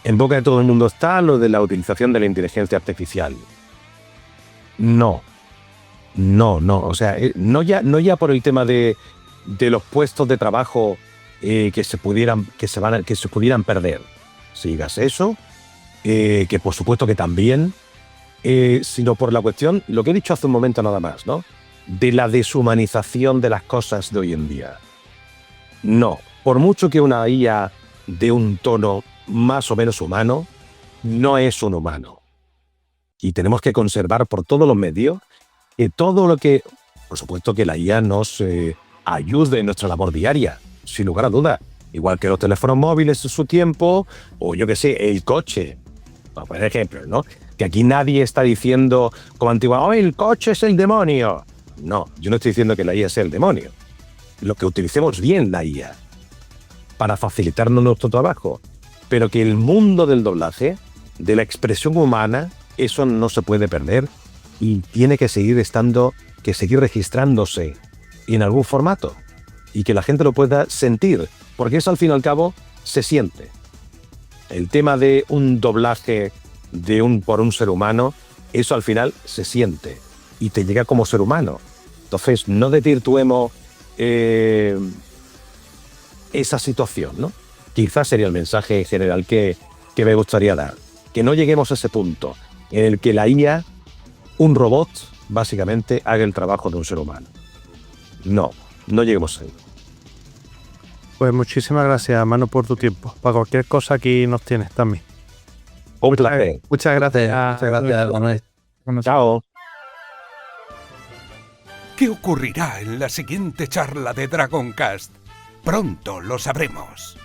En boca de todo el mundo está lo de la utilización de la inteligencia artificial. No, o sea, no ya por el tema de los puestos de trabajo que se pudieran perder. Si digas eso, que por supuesto que también, sino por la cuestión, lo que he dicho hace un momento nada más, ¿no? De la deshumanización de las cosas de hoy en día. No, por mucho que una IA de un tono más o menos humano, no es un humano. Y tenemos que conservar por todos los medios que todo lo que, por supuesto que la IA nos ayude en nuestra labor diaria, sin lugar a dudas. Igual que los teléfonos móviles en su tiempo, o yo qué sé, el coche, por ejemplo, ¿no? Que aquí nadie está diciendo como antiguo, ¡oh, el coche es el demonio! No, yo no estoy diciendo que la IA sea el demonio. Lo que utilicemos bien la IA para facilitarnos nuestro trabajo. Pero que el mundo del doblaje, de la expresión humana, eso no se puede perder y tiene que seguir registrándose en algún formato y que la gente lo pueda sentir, porque eso al fin y al cabo se siente. El tema de un doblaje por un ser humano, eso al final se siente y te llega como ser humano. Entonces, no desvirtuemos esa situación, ¿no? Quizás sería el mensaje general que me gustaría dar. Que no lleguemos a ese punto en el que la IA, un robot, básicamente haga el trabajo de un ser humano. No lleguemos ahí. Pues muchísimas gracias, Manu, por tu tiempo. Para cualquier cosa aquí nos tienes también. Un placer. Muchas gracias. Muchas gracias, Manuel. Chao. ¿Qué ocurrirá en la siguiente charla de Dragoncast? Pronto lo sabremos.